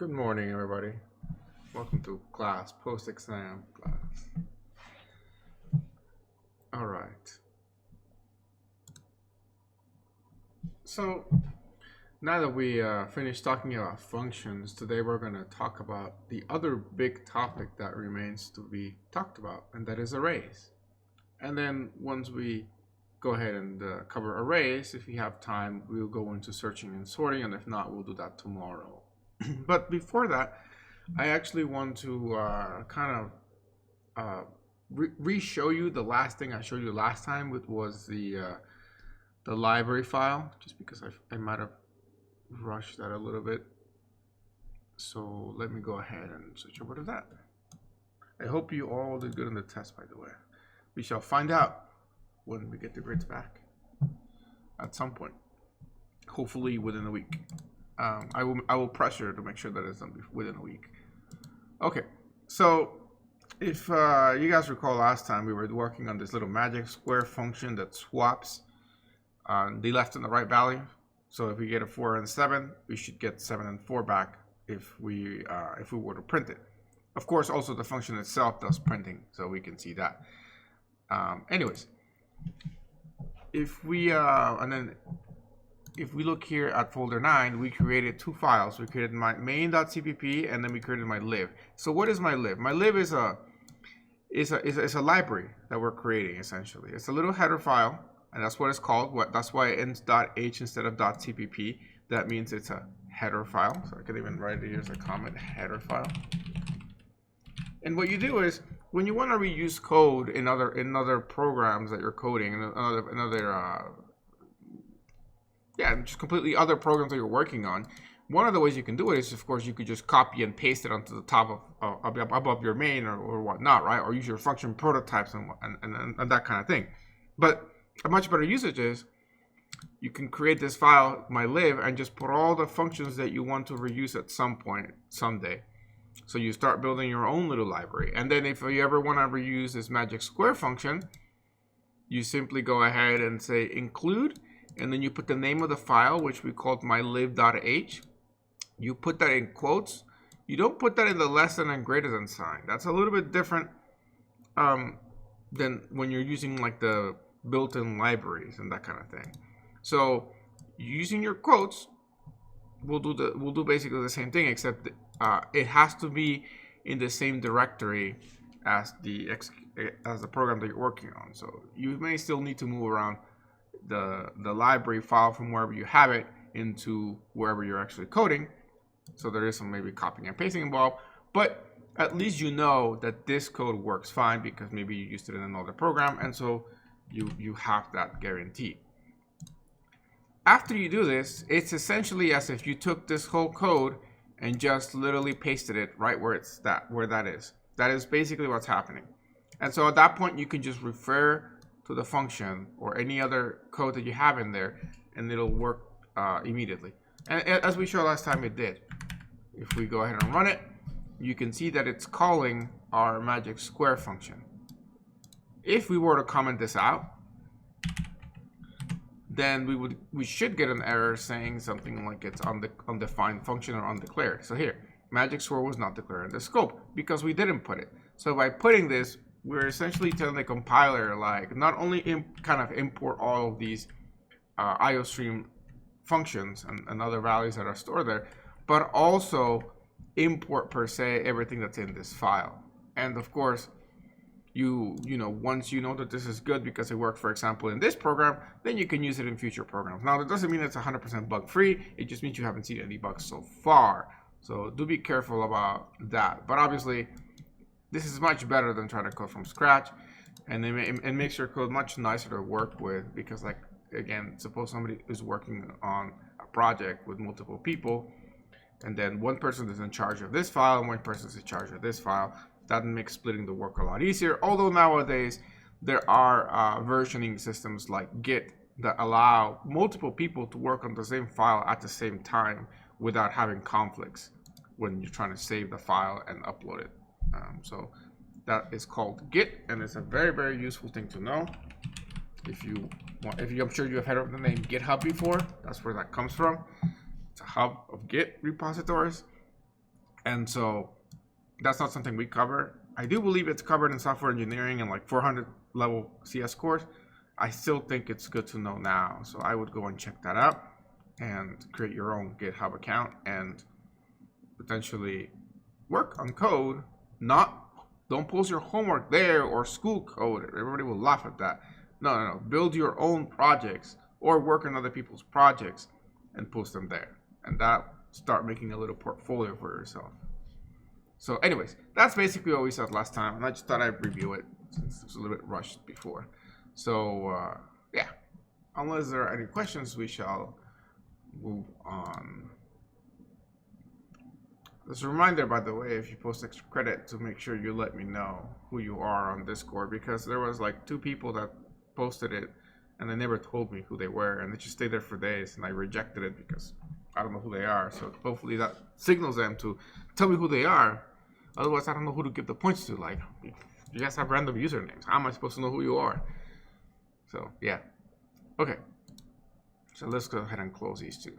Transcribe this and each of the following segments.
Good morning, everybody. Welcome to class, post-exam class. All right. So now that we finished talking about functions, today we're going to talk about the other big topic that remains to be talked about, and that is arrays. And then once we go ahead and cover arrays, if we have time, we'll go into searching and sorting, and if not, we'll do that tomorrow. But before that, I actually want to kind of re-show you the last thing I showed you last time, which was the library file, just because I might have rushed that a little bit. So let me go ahead and switch over to that. I hope you all did good in the test, by the way. We shall find out when we get the grades back at some point, hopefully within a week. I will pressure to make sure that it's done within a week. Okay, so if you guys recall last time, we were working on this little magic square function that swaps the left and the right value. So if we get a 4 and 7, we should get 7 and 4 back if we were to print it. Of course, also the function itself does printing, so we can see that. Anyways, if we if we look here at folder 9, we created two files. We created my main.cpp and then we created my lib. So what is my lib? My lib is a library that we're creating essentially. It's a little header file, and that's what it's called. That's why it ends .h instead of .cpp. That means it's a header file. So I could even write it here as a comment, header file. And what you do is when you want to reuse code in other programs that you're coding, just completely other programs that you're working on. One of the ways you can do it is, of course, you could just copy and paste it onto the top of above your main or whatnot, right? Or use your function prototypes and that kind of thing. But a much better usage is you can create this file, my lib, and just put all the functions that you want to reuse at some point, someday. So you start building your own little library. And then if you ever want to reuse this magic square function, you simply go ahead and say include, and then you put the name of the file, which we called mylib.h. You put that in quotes. You don't put that in the less than and greater than sign. That's a little bit different than when you're using like the built-in libraries and that kind of thing. So using your quotes, we'll do basically the same thing, except it has to be in the same directory as the program that you're working on. So you may still need to move around the library file from wherever you have it into wherever you're actually coding. So there is some maybe copying and pasting involved, but at least you know that this code works fine because maybe you used it in another program, and so you have that guarantee. After you do this, it's essentially as if you took this whole code and just literally pasted it right where that is. That is basically what's happening. And so at that point, you can just refer to the function or any other code that you have in there, and it'll work immediately. And as we showed last time, it did. If we go ahead and run it, you can see that it's calling our magic square function. If we were to comment this out, then we should get an error saying something like it's undefined function or undeclared. So here, magic square was not declared in the scope because we didn't put it. So by putting this, we're essentially telling the compiler, like, not only kind of import all of these IOStream functions and other values that are stored there, but also import per se everything that's in this file. And of course, you know, once you know that this is good because it worked, for example, in this program, then you can use it in future programs. Now, that doesn't mean it's 100% bug-free. It just means you haven't seen any bugs so far. So do be careful about that. But obviously, this is much better than trying to code from scratch, and it makes your code much nicer to work with because, like, again, suppose somebody is working on a project with multiple people, and then one person is in charge of this file and one person is in charge of this file. That makes splitting the work a lot easier. Although nowadays there are versioning systems like Git that allow multiple people to work on the same file at the same time without having conflicts when you're trying to save the file and upload it. So that is called Git, and it's a very, very useful thing to know. I'm sure you have heard of the name GitHub before. That's where that comes from. It's a hub of Git repositories. And so that's not something we cover. I do believe it's covered in software engineering and like 400 level CS course. I still think it's good to know now. So I would go and check that out and create your own GitHub account and potentially work on code. Don't post your homework there or school code. Everybody will laugh at that. No. Build your own projects or work on other people's projects and post them there. And that start making a little portfolio for yourself. So anyways, that's basically what we said last time. And I just thought I'd review it since it was a little bit rushed before. So yeah, unless there are any questions, we shall move on. Just a reminder, by the way, if you post extra credit, to make sure you let me know who you are on Discord, because there was like 2 people that posted it and they never told me who they were, and they just stayed there for days, and I rejected it because I don't know who they are. So hopefully that signals them to tell me who they are. Otherwise, I don't know who to give the points to. Like, you guys have random usernames. How am I supposed to know who you are? So yeah. Okay. So let's go ahead and close these 2.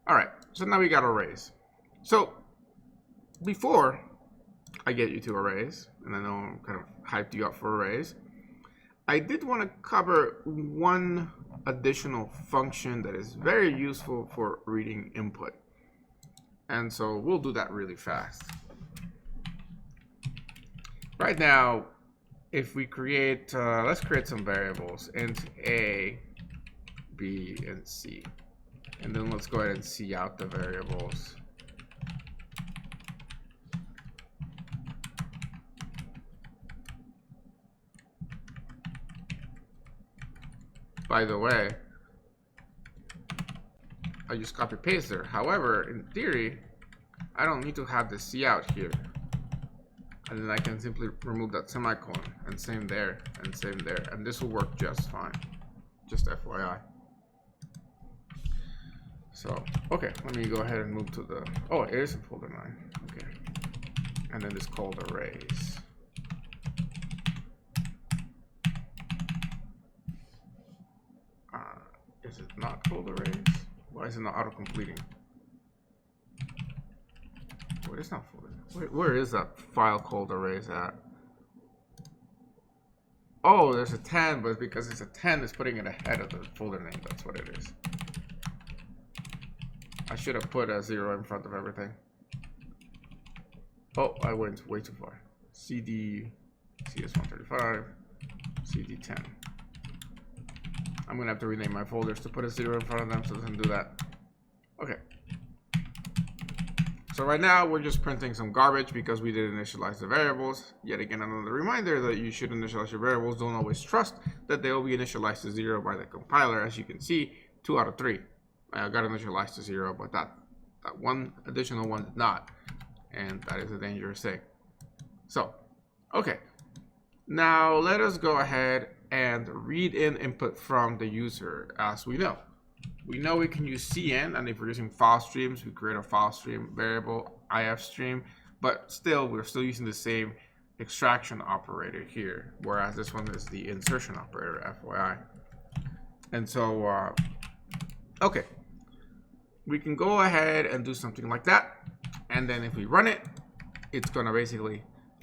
All right. So now we got arrays. So before I get you to arrays, and I know I'm kind of hyped you up for arrays, I did want to cover one additional function that is very useful for reading input. And so we'll do that really fast. Right now, if we create, let's create some variables, int A, B, and C. And then let's go ahead and see out the variables. By the way, I just copy paste there. However, in theory, I don't need to have the C out here. And then I can simply remove that semicolon, and same there, and same there. And this will work just fine. Just FYI. So, okay, let me go ahead and move to the, oh, it is in folder 9. Okay. And then it's called arrays. Is it not called arrays? Why is it not auto-completing? Wait, it's not folder. Where is that file called arrays at? Oh, there's a 10, but because it's a 10, it's putting it ahead of the folder name. That's what it is. I should have put a 0 in front of everything. Oh, I went way too far. CD, CS135, CD10. I'm gonna have to rename my folders to put a 0 in front of them so it doesn't do that. Okay. So right now we're just printing some garbage because we didn't initialize the variables. Yet again, another reminder that you should initialize your variables. Don't always trust that they will be initialized to 0 by the compiler. As you can see, 2 out of 3 got initialized to 0, but that one additional one did not, and that is a dangerous thing. So, okay. Now let us go ahead and read in input from the user. As we know we can use cin, and if we're using file streams, we create a file stream variable ifstream, but still we're still using the same extraction operator here, whereas this one is the insertion operator, FYI. And so okay, we can go ahead and do something like that, and then if we run it, it's gonna basically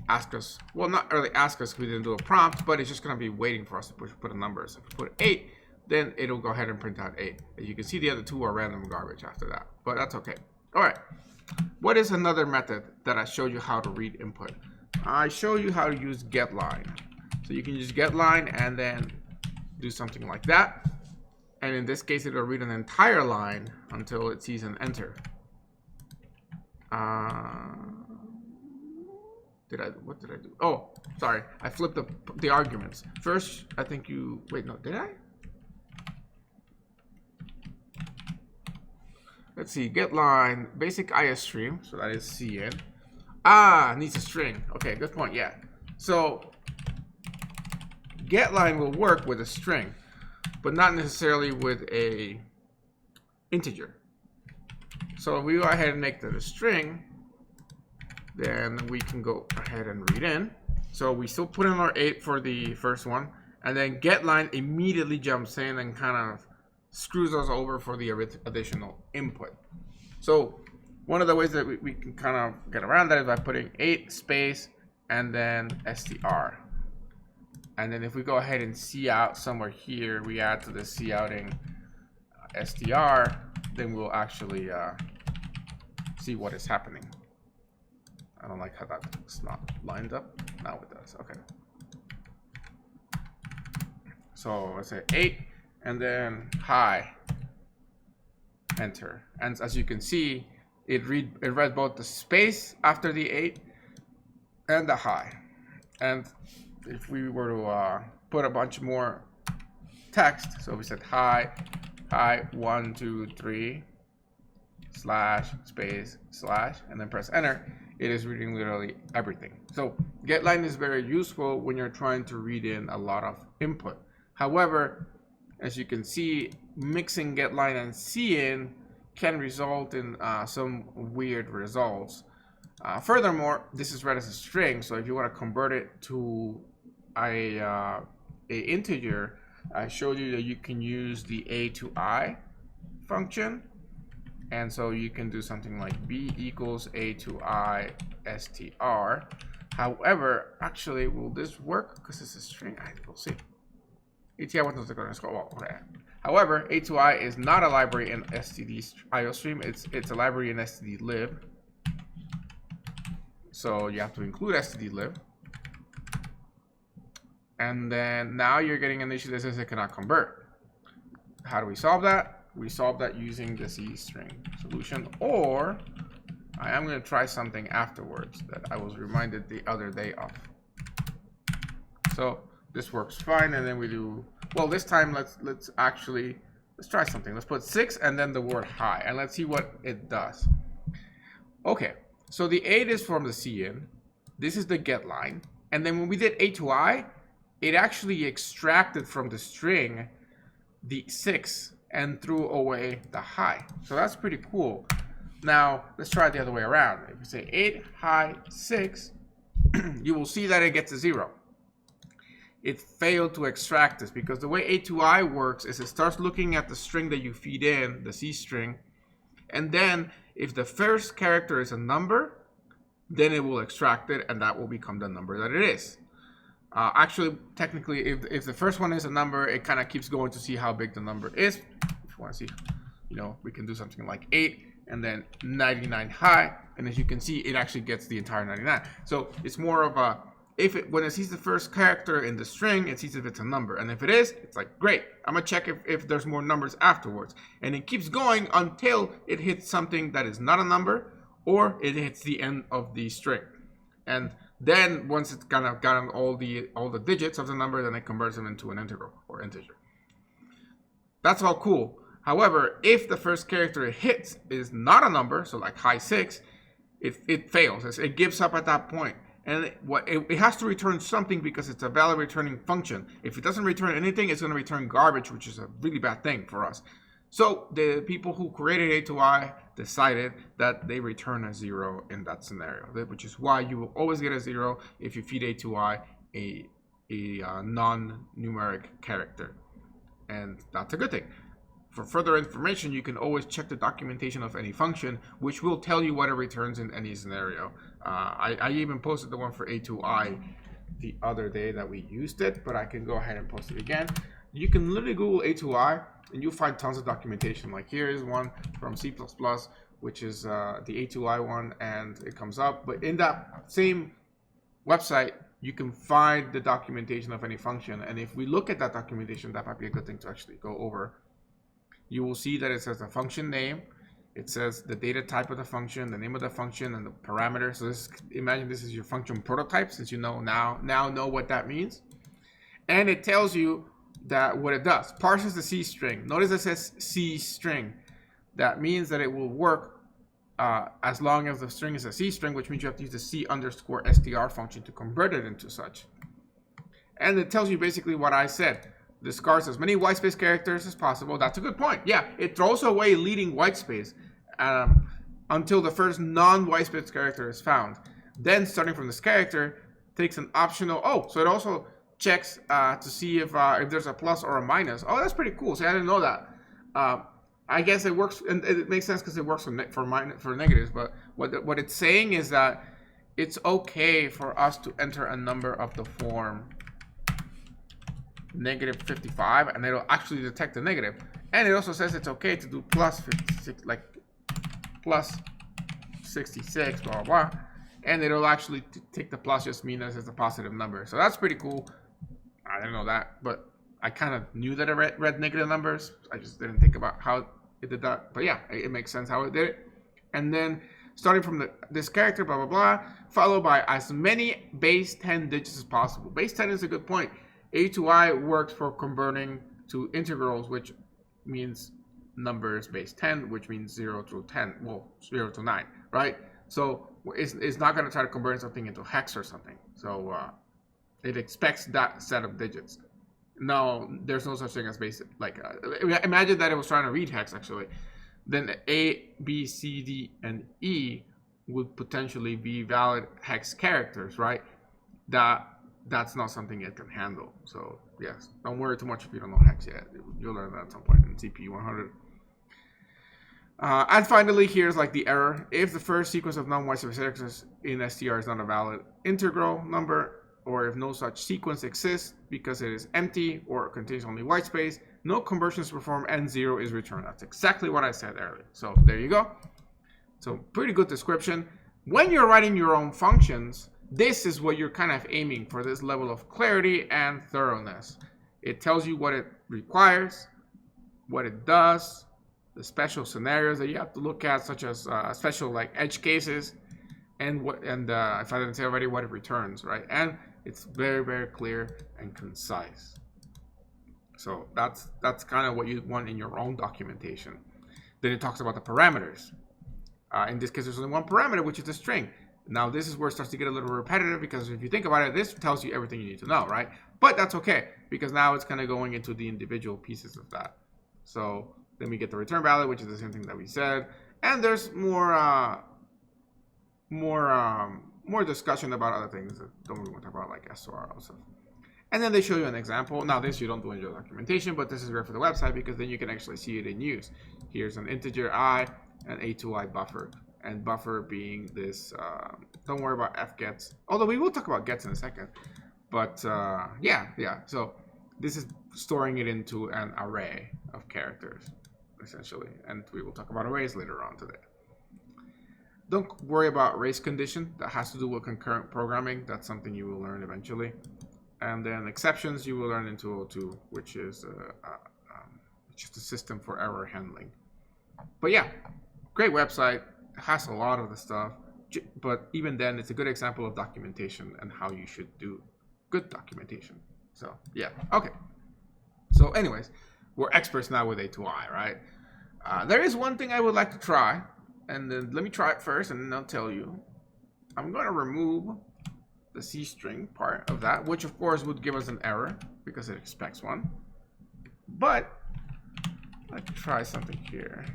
ask us, well, not really ask us, we didn't do a prompt, but it's just going to be waiting for us to put a number. So if we put 8, then it'll go ahead and print out 8. As you can see, the other 2 are random garbage after that, but that's okay. All right, what is another method that I showed you how to read input? I show you how to use Getline. So you can use Getline and then do something like that, and in this case it'll read an entire line until it sees an enter. What did I do? Oh, sorry. I flipped the arguments. First, I think you, wait, no, did I? Let's see, Getline, basic IStream, so that is cin. Needs a string. Okay, good point, yeah. So, Getline will work with a string, but not necessarily with a integer. So if we go ahead and make that a string, then we can go ahead and read in. So we still put in our 8 for the first one, and then Getline immediately jumps in and kind of screws us over for the additional input. So one of the ways that we can kind of get around that is by putting 8 space and then str. And then if we go ahead and cout somewhere here, we add to the couting str, then we'll actually see what is happening. I don't like how that's not lined up. Now it does. Okay. So let's say 8 and then high, enter. And as you can see, it read both the space after the 8 and the high. And if we were to put a bunch more text, so we said hi 1 2 3 slash space slash and then press enter, it is reading literally everything. So Getline is very useful when you're trying to read in a lot of input. However, as you can see, mixing Getline and cin can result in some weird results. Furthermore, this is read as a string, so if you want to convert it to a integer, I showed you that you can use the a to I function, and so you can do something like b equals a to I str. However, actually, will this work? Because it's a string. We'll see. Well, okay. However, a to I is not a library in std iostream. It's a library in stdlib. So you have to include stdlib. And then now you're getting an issue that says it cannot convert. How do we solve that? We solve that using the C string solution, or I am going to try something afterwards that I was reminded the other day of. So this works fine, and then we do, well, this time let's try something. Let's put 6 and then the word high, and let's see what it does. Okay, so the 8 is from the cin. This is the get line, and then when we did a to I, it actually extracted from the string the 6 and threw away the high. So that's pretty cool. Now let's try it the other way around. If we say 8 high 6, you will see that it gets a 0. It failed to extract this because the way a to I works is it starts looking at the string that you feed in, the C string, and then if the first character is a number, then it will extract it, and that will become the number that it is. Actually, technically, if the first one is a number, it kind of keeps going to see how big the number is. If you want to see, we can do something like 8 and then 99 high, and as you can see, it actually gets the entire 99. So it's more of a, when it sees the first character in the string, it sees if it's a number, and if it is, it's like, great, I'm gonna check if there's more numbers afterwards, and it keeps going until it hits something that is not a number, or it hits the end of the string. And then once it's kind of gotten all the digits of the number, then it converts them into an integral or integer. That's all cool. However, if the first character it hits is not a number, so like high 6, it fails. It gives up at that point. And it has to return something because it's a valid returning function. If it doesn't return anything, it's going to return garbage, which is a really bad thing for us. So the people who created a to I decided that they return a 0 in that scenario, which is why you will always get a 0 if you feed a to I a non-numeric character. And that's a good thing. For further information, you can always check the documentation of any function, which will tell you what it returns in any scenario. I even posted the one for a to I the other day that we used it, but I can go ahead and post it again. You can literally Google a to I, and you'll find tons of documentation. Like here is one from C++, which is the a to I one, and it comes up. But in that same website, you can find the documentation of any function. And if we look at that documentation, that might be a good thing to actually go over. You will see that it says the function name, it says the data type of the function, the name of the function, and the parameter. So imagine this is your function prototype, since you now know what that means. And it tells you that what it does, parses the C string. Notice it says C string. That means that it will work as long as the string is a C string, which means you have to use the C_str function to convert it into such. And it tells you basically what I said. Discards as many white space characters as possible. That's a good point. Yeah, it throws away leading white space until the first non-white space character is found. Then, starting from this character, takes an optional. So it also checks to see if there's a plus or a minus. Oh, that's pretty cool. See, I didn't know that. I guess it works, and it makes sense because it works for negatives. But what it's saying is that it's okay for us to enter a number of the form -55, and it'll actually detect the negative. And it also says it's okay to do plus 56, like plus 66, blah blah blah, and it'll actually take the plus, just mean as it's a positive number. So that's pretty cool. I didn't know that, but I kind of knew that it read negative numbers. I just didn't think about how it did that. But yeah, it makes sense how it did it. And then starting from this character, blah blah blah, followed by as many base 10 digits as possible. Base 10 is a good point. A to I works for converting to integrals, which means numbers base 10, which means 0 through 10, well, 0 to 9, right? So it's not going to try to convert something into hex or something. So it expects that set of digits. No, there's no such thing as base. Like, imagine that it was trying to read hex, actually. Then A, B, C, D, and E would potentially be valid hex characters, right? That's not something it can handle. So yes, don't worry too much if you don't know hex yet. You'll learn that at some point in CP 100. And finally, here's like the error. If the first sequence of non-white spaces in str is not a valid integral number, or if no such sequence exists because it is empty or contains only white space, no conversions performed and 0 is returned. That's exactly what I said earlier. So there you go. So pretty good description. When you're writing your own functions, this is what you're kind of aiming for, this level of clarity and thoroughness. It tells you what it requires, what it does, the special scenarios that you have to look at, such as special like edge cases, and if I didn't say already, what it returns, right? And it's very, very clear and concise. So that's kind of what you want in your own documentation. Then it talks about the parameters. In this case, there's only one parameter, which is the string. Now, this is where it starts to get a little repetitive, because if you think about it, this tells you everything you need to know, right? But that's okay, because now it's kind of going into the individual pieces of that. So then we get the return value, which is the same thing that we said. And there's more discussion about other things that don't really want to talk about, like SOR also. And then they show you an example. Now, this you don't do in your documentation, but this is great for the website because then you can actually see it in use. Here's an integer I and A2I buffer. And buffer being this, don't worry about fgets. Although we will talk about gets in a second. But yeah. So this is storing it into an array of characters, essentially. And we will talk about arrays later on today. Don't worry about race condition. That has to do with concurrent programming. That's something you will learn eventually. And then exceptions you will learn in 202, which is just a system for error handling. But yeah, great website. Has a lot of the stuff, but even then, it's a good example of documentation and how you should do good documentation. So yeah, okay. So anyways, we're experts now with A2I, right? There is one thing I would like to try, and then let me try it first, and then I'll tell you. I'm going to remove the C string part of that, which of course would give us an error because it expects one. But let's try something here.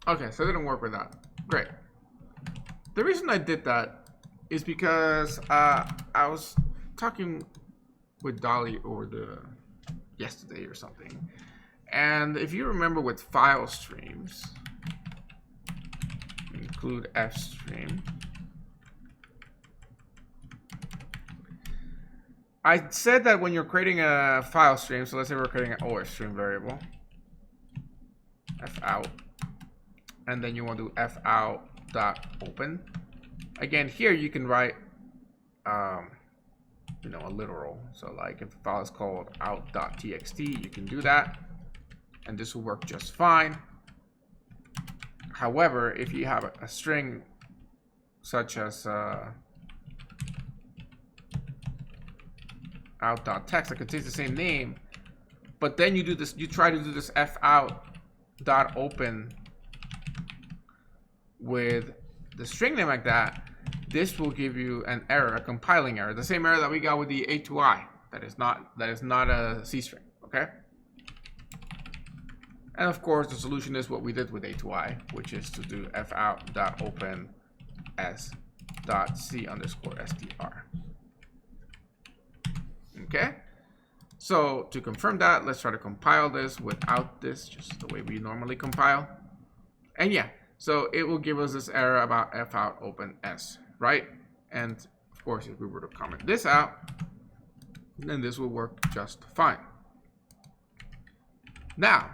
Okay, so it didn't work with that. Great. The reason I did that is because I was talking with Dolly yesterday or something. And if you remember with file streams, include fstream, I said that when you're creating a file stream, so let's say we're creating an OStream variable, fout, and then you want to do fout.open. Again, here you can write, a literal. So like if the file is called out.txt, you can do that, and this will work just fine. However, if you have a string such as out.text that contains the same name, but then you try to do this fout.open with the string name like that, this will give you an error, a compiling error, the same error that we got with the A2I. That is not a C string, okay? And of course, the solution is what we did with A2I, which is to do fout.open s.c_str. okay? So to confirm that, let's try to compile this without this, just the way we normally compile. And yeah, so it will give us this error about fout open s, right? And of course, if we were to comment this out, then this will work just fine. Now,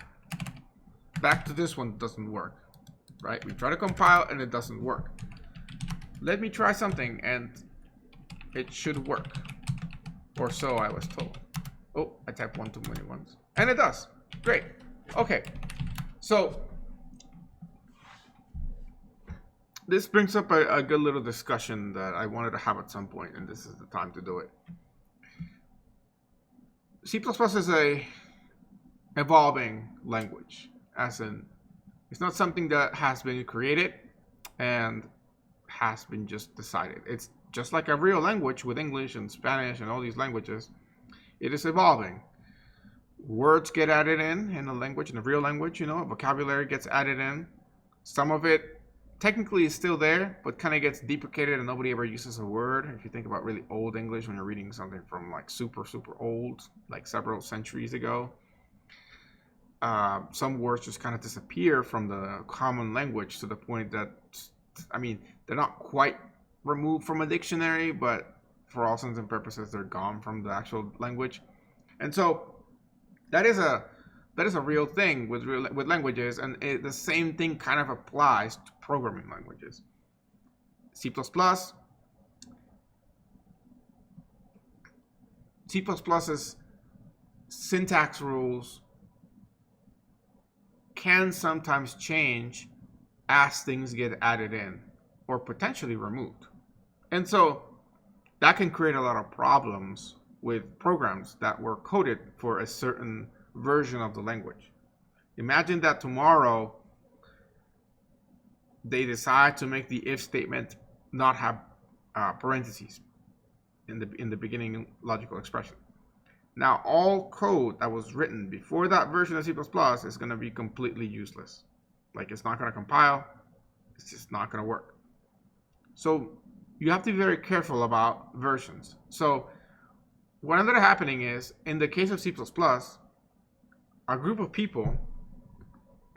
back to this one doesn't work, right? We try to compile and it doesn't work. Let me try something and it should work. Or so I was told. Oh, I typed one too many ones. And it does. Great. Okay. So this brings up a good little discussion that I wanted to have at some point, and this is the time to do it. C++ is a evolving language, as in it's not something that has been created and has been just decided. It's just like a real language with English and Spanish and all these languages. It is evolving. Words get added in a language, in a real language, you know, vocabulary gets added in. Some of it technically is still there, but kind of gets deprecated and nobody ever uses a word. If you think about really old English, when you're reading something from like super old, like several centuries ago, some words just kind of disappear from the common language to the point that, I mean, they're not quite removed from a dictionary, but for all intents and purposes, they're gone from the actual language. And so that is a real thing with languages, and the same thing kind of applies to programming languages. C++'s syntax rules can sometimes change as things get added in or potentially removed. And so that can create a lot of problems with programs that were coded for a certain version of the language. Imagine that tomorrow they decide to make the if statement not have parentheses in the beginning logical expression. Now all code that was written before that version of C++ is going to be completely useless. Like, it's not going to compile. It's just not going to work. So you have to be very careful about versions. So what ended up happening is, in the case of C++, a group of people,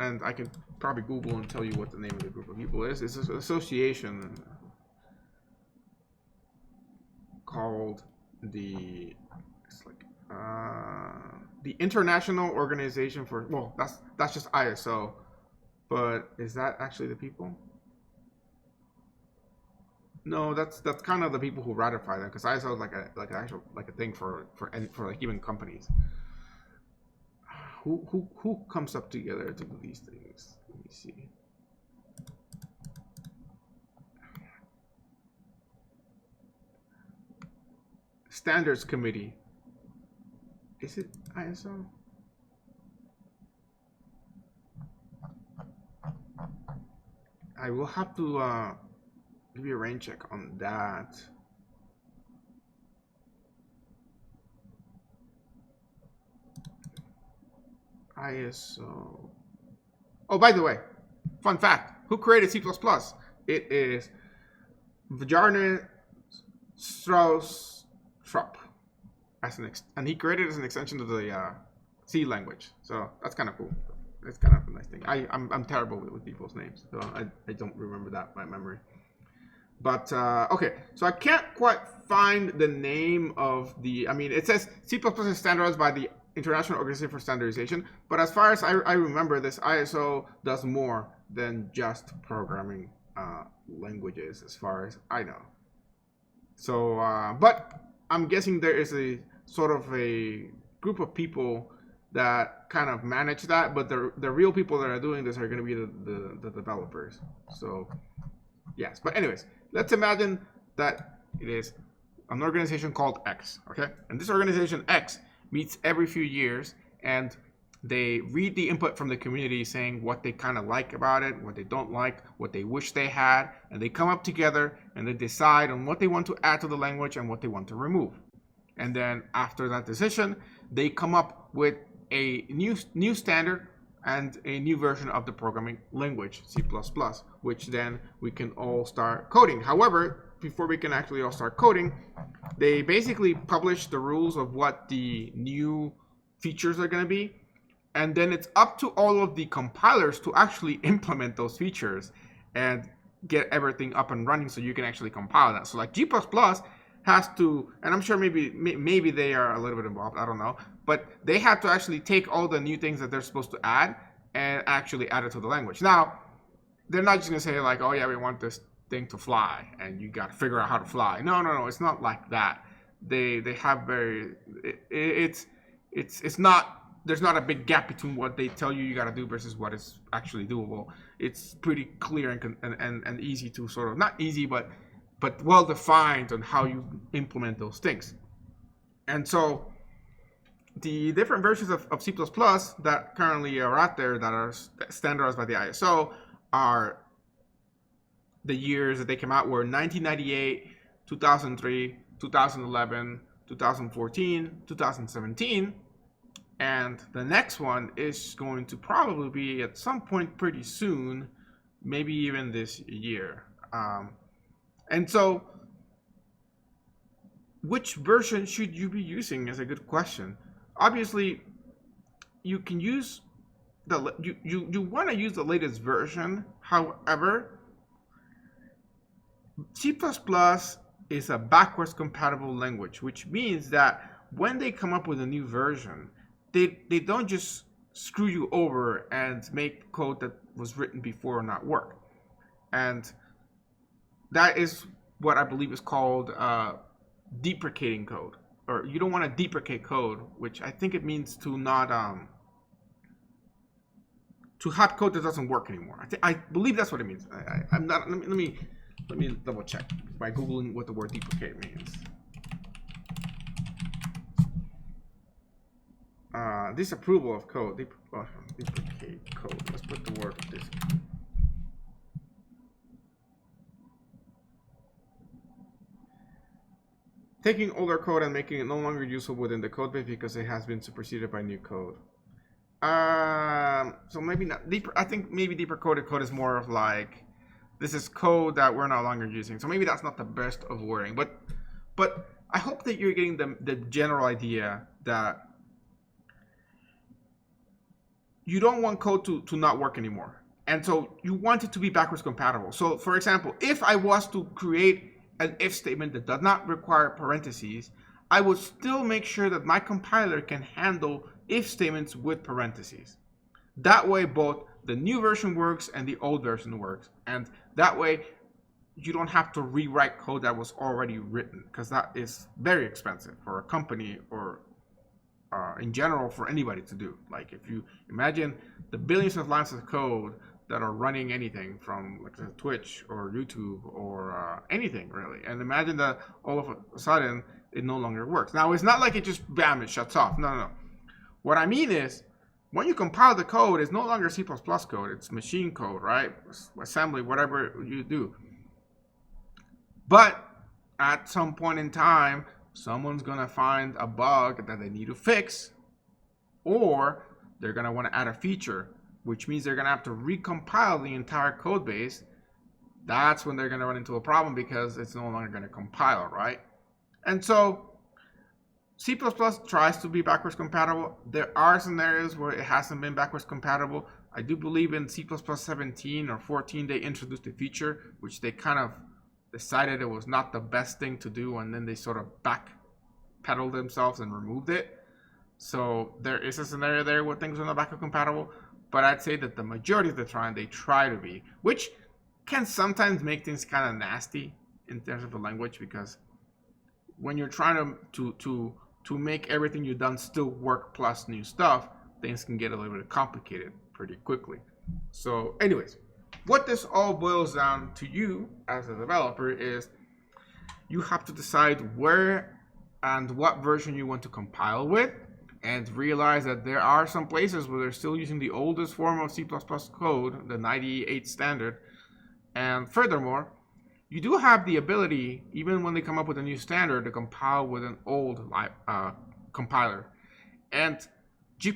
and I can probably Google and tell you what the name of the group of people is. It's an association called the International Organization for, well, that's just ISO, but is that actually the people? No, that's kind of the people who ratify them, because ISO is like a thing for like even companies. Who comes up together to do these things? Let me see. Standards Committee. Is it ISO? I will have to give you a rain check on that. ISO. Oh, by the way, fun fact: who created C++? It is Vjarne Strauss-Trup, and he created it as an extension to the C language. So that's kind of cool. It's kind of a nice thing. I'm terrible with people's names, so I don't remember that by memory. But okay, so I can't quite find the name of the. I mean, it says C++ is standardized by the International Organization for Standardization, but as far as I remember, this ISO does more than just programming languages, as far as I know. So, but I'm guessing there is a sort of a group of people that kind of manage that, but the real people that are doing this are going to be the developers. So, yes. But anyways, let's imagine that it is an organization called X, okay? And this organization X meets every few years, and they read the input from the community saying what they kind of like about it, what they don't like, what they wish they had, and they come up together and they decide on what they want to add to the language and what they want to remove. And then after that decision, they come up with a new standard and a new version of the programming language, C++, which then we can all start coding. However, before we can actually all start coding, they basically publish the rules of what the new features are going to be. And then it's up to all of the compilers to actually implement those features and get everything up and running so you can actually compile that. So like G++ has to, and I'm sure maybe they are a little bit involved, I don't know, but they have to actually take all the new things that they're supposed to add and actually add it to the language. Now, they're not just going to say like, oh yeah, we want this thing to fly and you got to figure out how to fly. No, it's not like that. They have it's not, there's not a big gap between what they tell you got to do versus what is actually doable. It's pretty clear and easy to sort of, not easy, but well defined on how you implement those things. And so the different versions of C++ that currently are out there that are standardized by the ISO are the years that they came out were 1998, 2003, 2011, 2014, 2017. And the next one is going to probably be at some point pretty soon, maybe even this year. And so, which version should you be using is a good question. Obviously, you can use you want to use the latest version. However, C++ is a backwards compatible language, which means that when they come up with a new version, they don't just screw you over and make code that was written before not work. And that is what I believe is called deprecating code. Or you don't want to deprecate code, which I think it means to not to have code that doesn't work anymore. I believe that's what it means. I'm not. Let me double check by googling what the word deprecate means. Disapproval of code. Deprecate code. Let's put the word of this. Taking older code and making it no longer useful within the code base because it has been superseded by new code. So maybe not deeper. I think maybe deprecated code is more of like, this is code that we're no longer using. So maybe that's not the best of wording, but I hope that you're getting the general idea that you don't want code to not work anymore. And so you want it to be backwards compatible. So for example, if I was to create an if statement that does not require parentheses, I would still make sure that my compiler can handle if statements with parentheses. That way both the new version works and the old version works. And that way you don't have to rewrite code that was already written, because that is very expensive for a company or in general for anybody to do. Like if you imagine the billions of lines of code that are running anything from like Twitch or YouTube or anything really, and imagine that all of a sudden it no longer works. Now it's not like it just bam, it shuts off. No. What I mean is, when you compile the code, it's no longer C++ code, it's machine code, right? Assembly, whatever you do. But at some point in time, someone's gonna find a bug that they need to fix, or they're gonna want to add a feature, which means they're gonna have to recompile the entire code base. That's when they're gonna run into a problem because it's no longer gonna compile, right? And so C++ tries to be backwards compatible. There are scenarios where it hasn't been backwards compatible. I do believe in C++ 17 or 14 they introduced a feature which they kind of decided it was not the best thing to do, and then they sort of backpedaled themselves and removed it. So there is a scenario there where things are not backward compatible, but I'd say that the majority of the time they try to be, which can sometimes make things kind of nasty in terms of the language, because when you're trying to make everything you've done still work plus new stuff, things can get a little bit complicated pretty quickly. So anyways, what this all boils down to you as a developer is you have to decide where and what version you want to compile with, and realize that there are some places where they're still using the oldest form of C++ code, the 98 standard. And furthermore, you do have the ability, even when they come up with a new standard, to compile with an old compiler. And G++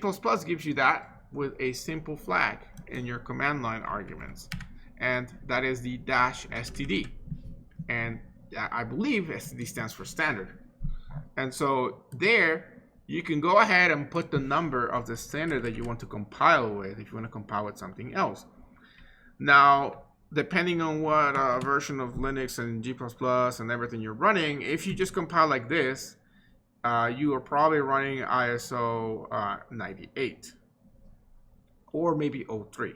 gives you that with a simple flag in your command line arguments, and that is the -std. And I believe STD stands for standard. And so there, you can go ahead and put the number of the standard that you want to compile with if you want to compile with something else. Now, depending on what version of Linux and G++ and everything you're running, if you just compile like this, you are probably running ISO 98 or maybe 03.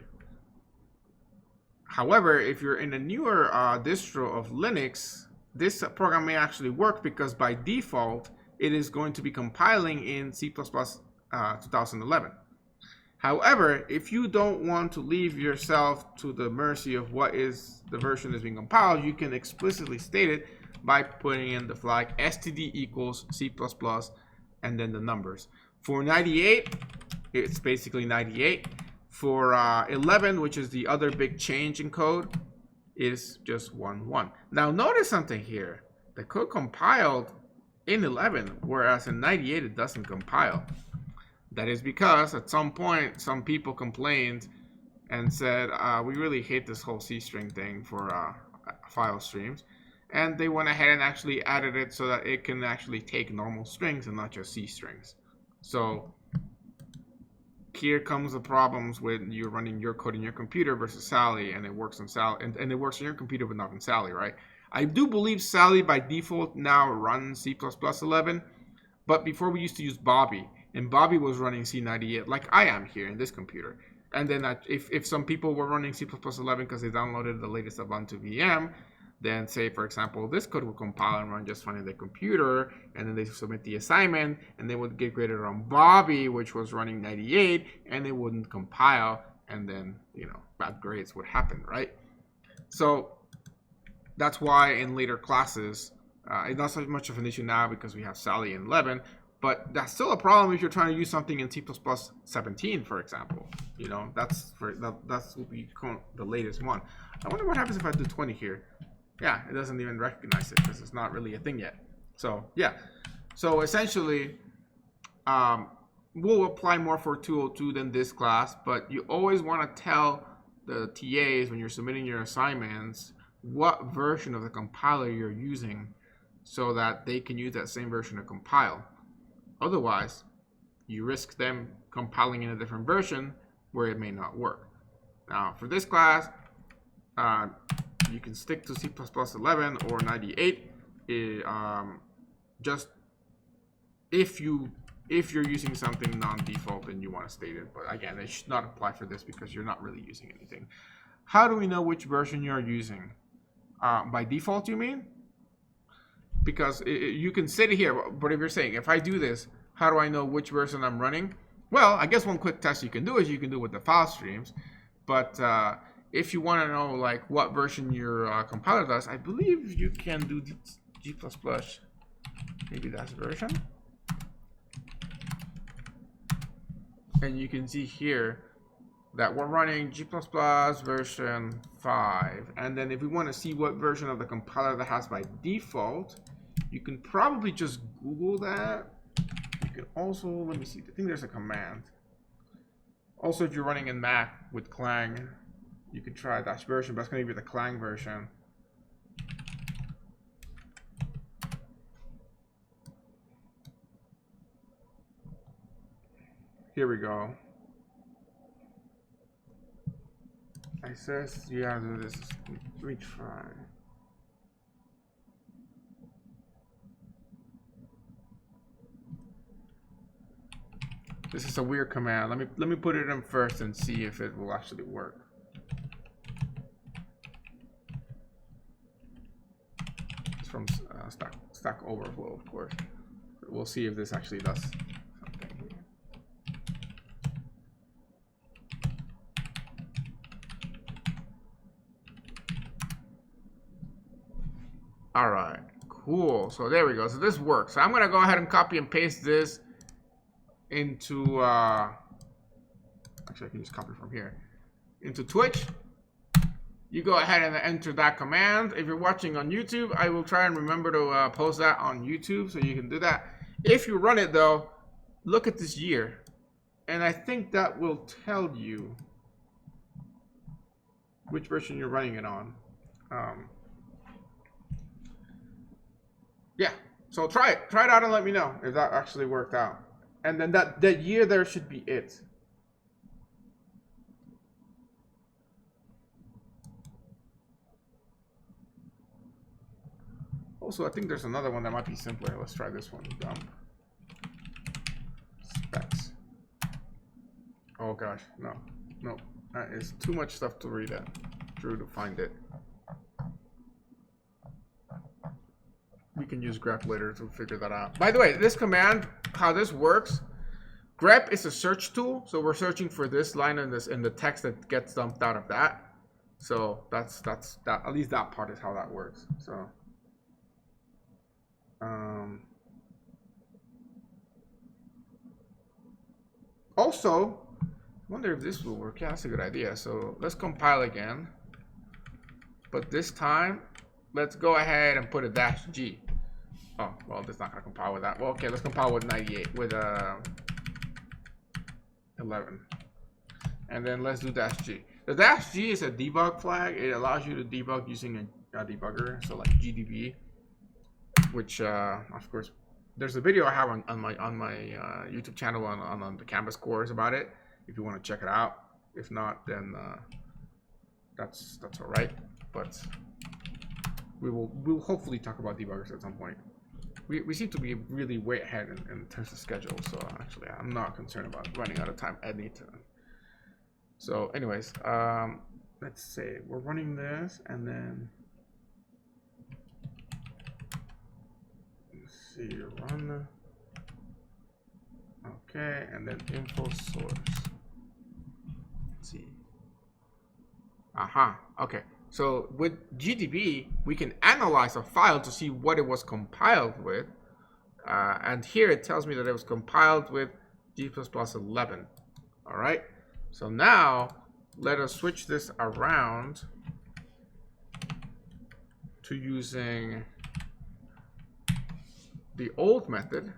However, if you're in a newer distro of Linux, this program may actually work because by default, it is going to be compiling in C++ 2011. However, if you don't want to leave yourself to the mercy of what is the version that's being compiled, you can explicitly state it by putting in the flag std equals C++ and then the numbers. For 98, it's basically 98. For 11, which is the other big change in code, is just 1. Now notice something here. The code compiled in 11, whereas in 98 it doesn't compile. That is because at some point some people complained and said, we really hate this whole C string thing for file streams. And they went ahead and actually added it so that it can actually take normal strings and not just C strings. So here comes the problems when you're running your code in your computer versus Sally, and it works on Sally, and it works on your computer but not on Sally, right? I do believe Sally by default now runs C++ 11, but before we used to use Bobby, and Bobby was running C98 like I am here in this computer. And then if some people were running C++ 11 because they downloaded the latest Ubuntu VM, then say, for example, this code would compile and run just fine in their computer, and then they submit the assignment, and they would get graded on Bobby, which was running 98, and it wouldn't compile, and then, you know, bad grades would happen, right? So that's why in later classes, it's not so much of an issue now because we have Sally in 11, but that's still a problem if you're trying to use something in C++ 17, for example. You know, that's will be the latest one. I wonder what happens if I do 20 here. Yeah, it doesn't even recognize it because it's not really a thing yet. So yeah, so essentially, we'll apply more for 202 than this class, but you always want to tell the TAs when you're submitting your assignments what version of the compiler you're using so that they can use that same version to compile. Otherwise, you risk them compiling in a different version where it may not work. Now, for this class, you can stick to C++ 11 or 98. Just if you're using something non-default and you want to state it. But again, it should not apply for this because you're not really using anything. How do we know which version you're using? By default, you mean? Because you can sit here, but if you're saying, if I do this, how do I know which version I'm running? Well, I guess one quick test you can do is you can do with the file streams. But if you want to know like what version your compiler does, I believe you can do G++. Maybe that's version. And you can see here that we're running G++ version 5. And then if we want to see what version of the compiler that has by default, you can probably just Google that. You can also, let me see, I think there's a command. Also, if you're running in Mac with Clang, you can try that version, but it's going to be the Clang version. Here we go. It says you have to do this. Let me try. This is a weird command. Let me put it in first and see if it will actually work. It's from Stack Overflow, of course. We'll see if this actually does something. All right, cool. So there we go. So this works. So I'm gonna go ahead and copy and paste this into actually I can just copy from here into Twitch. You go ahead and enter that command. If you're watching on YouTube, I will try and remember to post that on YouTube so you can do that. If you run it though, look at this year, and I think that will tell you which version you're running it on. Yeah. So try it. Try it out and let me know if that actually worked out. And then that year there should be it. Also, I think there's another one that might be simpler. Let's try this one. Dump specs. Oh gosh, no. That is too much stuff to read at. Drew to find it. We can use grep later to figure that out. By the way, this command, how this works, grep is a search tool, so we're searching for this line in the text that gets dumped out of that. So that's that. At least that part is how that works. So, also, I wonder if this will work. Yeah, that's a good idea. So let's compile again, but this time, let's go ahead and put a -g. Oh, well, that's not gonna compile with that. Well, okay, let's compile with 98 with 11, and then let's do -g. The -g is a debug flag. It allows you to debug using a debugger, so like GDB, which of course, there's a video I have on my YouTube channel on the Canvas course about it. If you want to check it out. If not, then that's all right. But we'll hopefully talk about debuggers at some point. We seem to be really way ahead in terms of schedule, so actually I'm not concerned about running out of time anytime. So anyways, let's say we're running this, and then let's see, run. Okay, and then info source. Let's see. Aha. Okay. So with GDB, we can analyze a file to see what it was compiled with. And here it tells me that it was compiled with G++11. All right. So now let us switch this around to using the old method.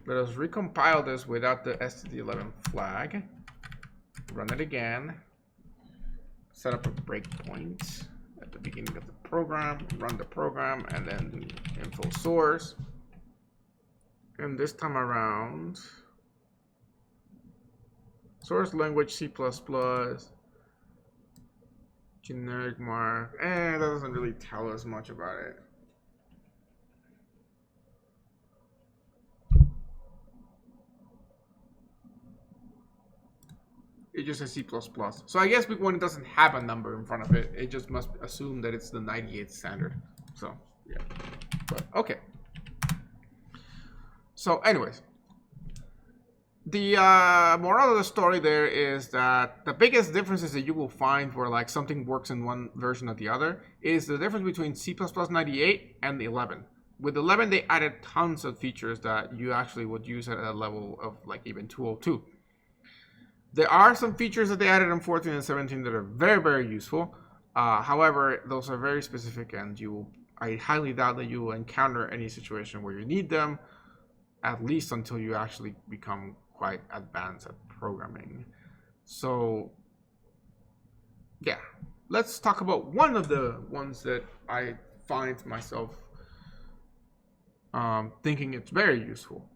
Let us recompile this without the std11 flag. Run it again. Set up a breakpoint at the beginning of the program, run the program, and then do info source. And this time around, source language C++, generic mark. That doesn't really tell us much about it. It just says C++. So I guess when it doesn't have a number in front of it, it just must assume that it's the 98 standard. So, yeah. But, okay. So, anyways. The moral of the story there is that the biggest differences that you will find where like something works in one version or the other is the difference between C++ 98 and 11. With 11, they added tons of features that you actually would use at a level of like even 202. There are some features that they added in 14 and 17 that are very, very useful. However, those are very specific, and I highly doubt that you will encounter any situation where you need them, at least until you actually become quite advanced at programming. So, yeah. Let's talk about one of the ones that I find myself thinking it's very useful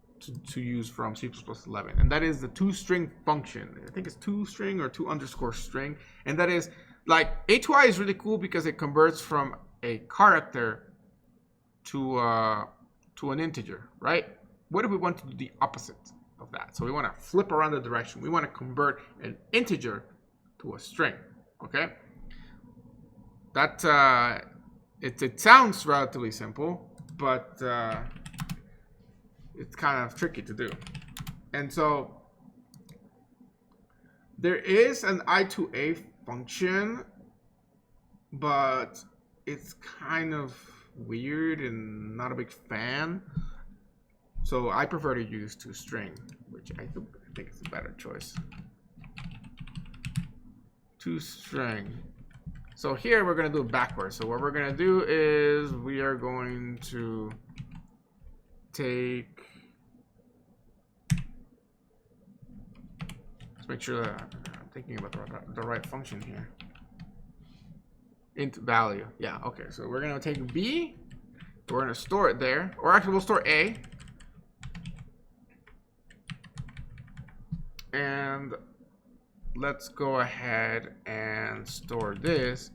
to use from C++11, and that is the toString function. I think it's toString or to_string, and that is like A2I is really cool because it converts from a character to an integer, right? What if we want to do the opposite of that? So we want to flip around the direction. We want to convert an integer to a string. Okay, that it sounds relatively simple, but it's kind of tricky to do. And so there is an I2A function, but it's kind of weird and not a big fan. So I prefer to use toString, which I think is a better choice. toString. So here we're going to do it backwards. So what we're going to do is we are going to take, let's make sure that I'm thinking about the right function here. int value. Yeah, okay. So we're gonna take B, we're gonna store it there, or actually we'll store A, and let's go ahead and store this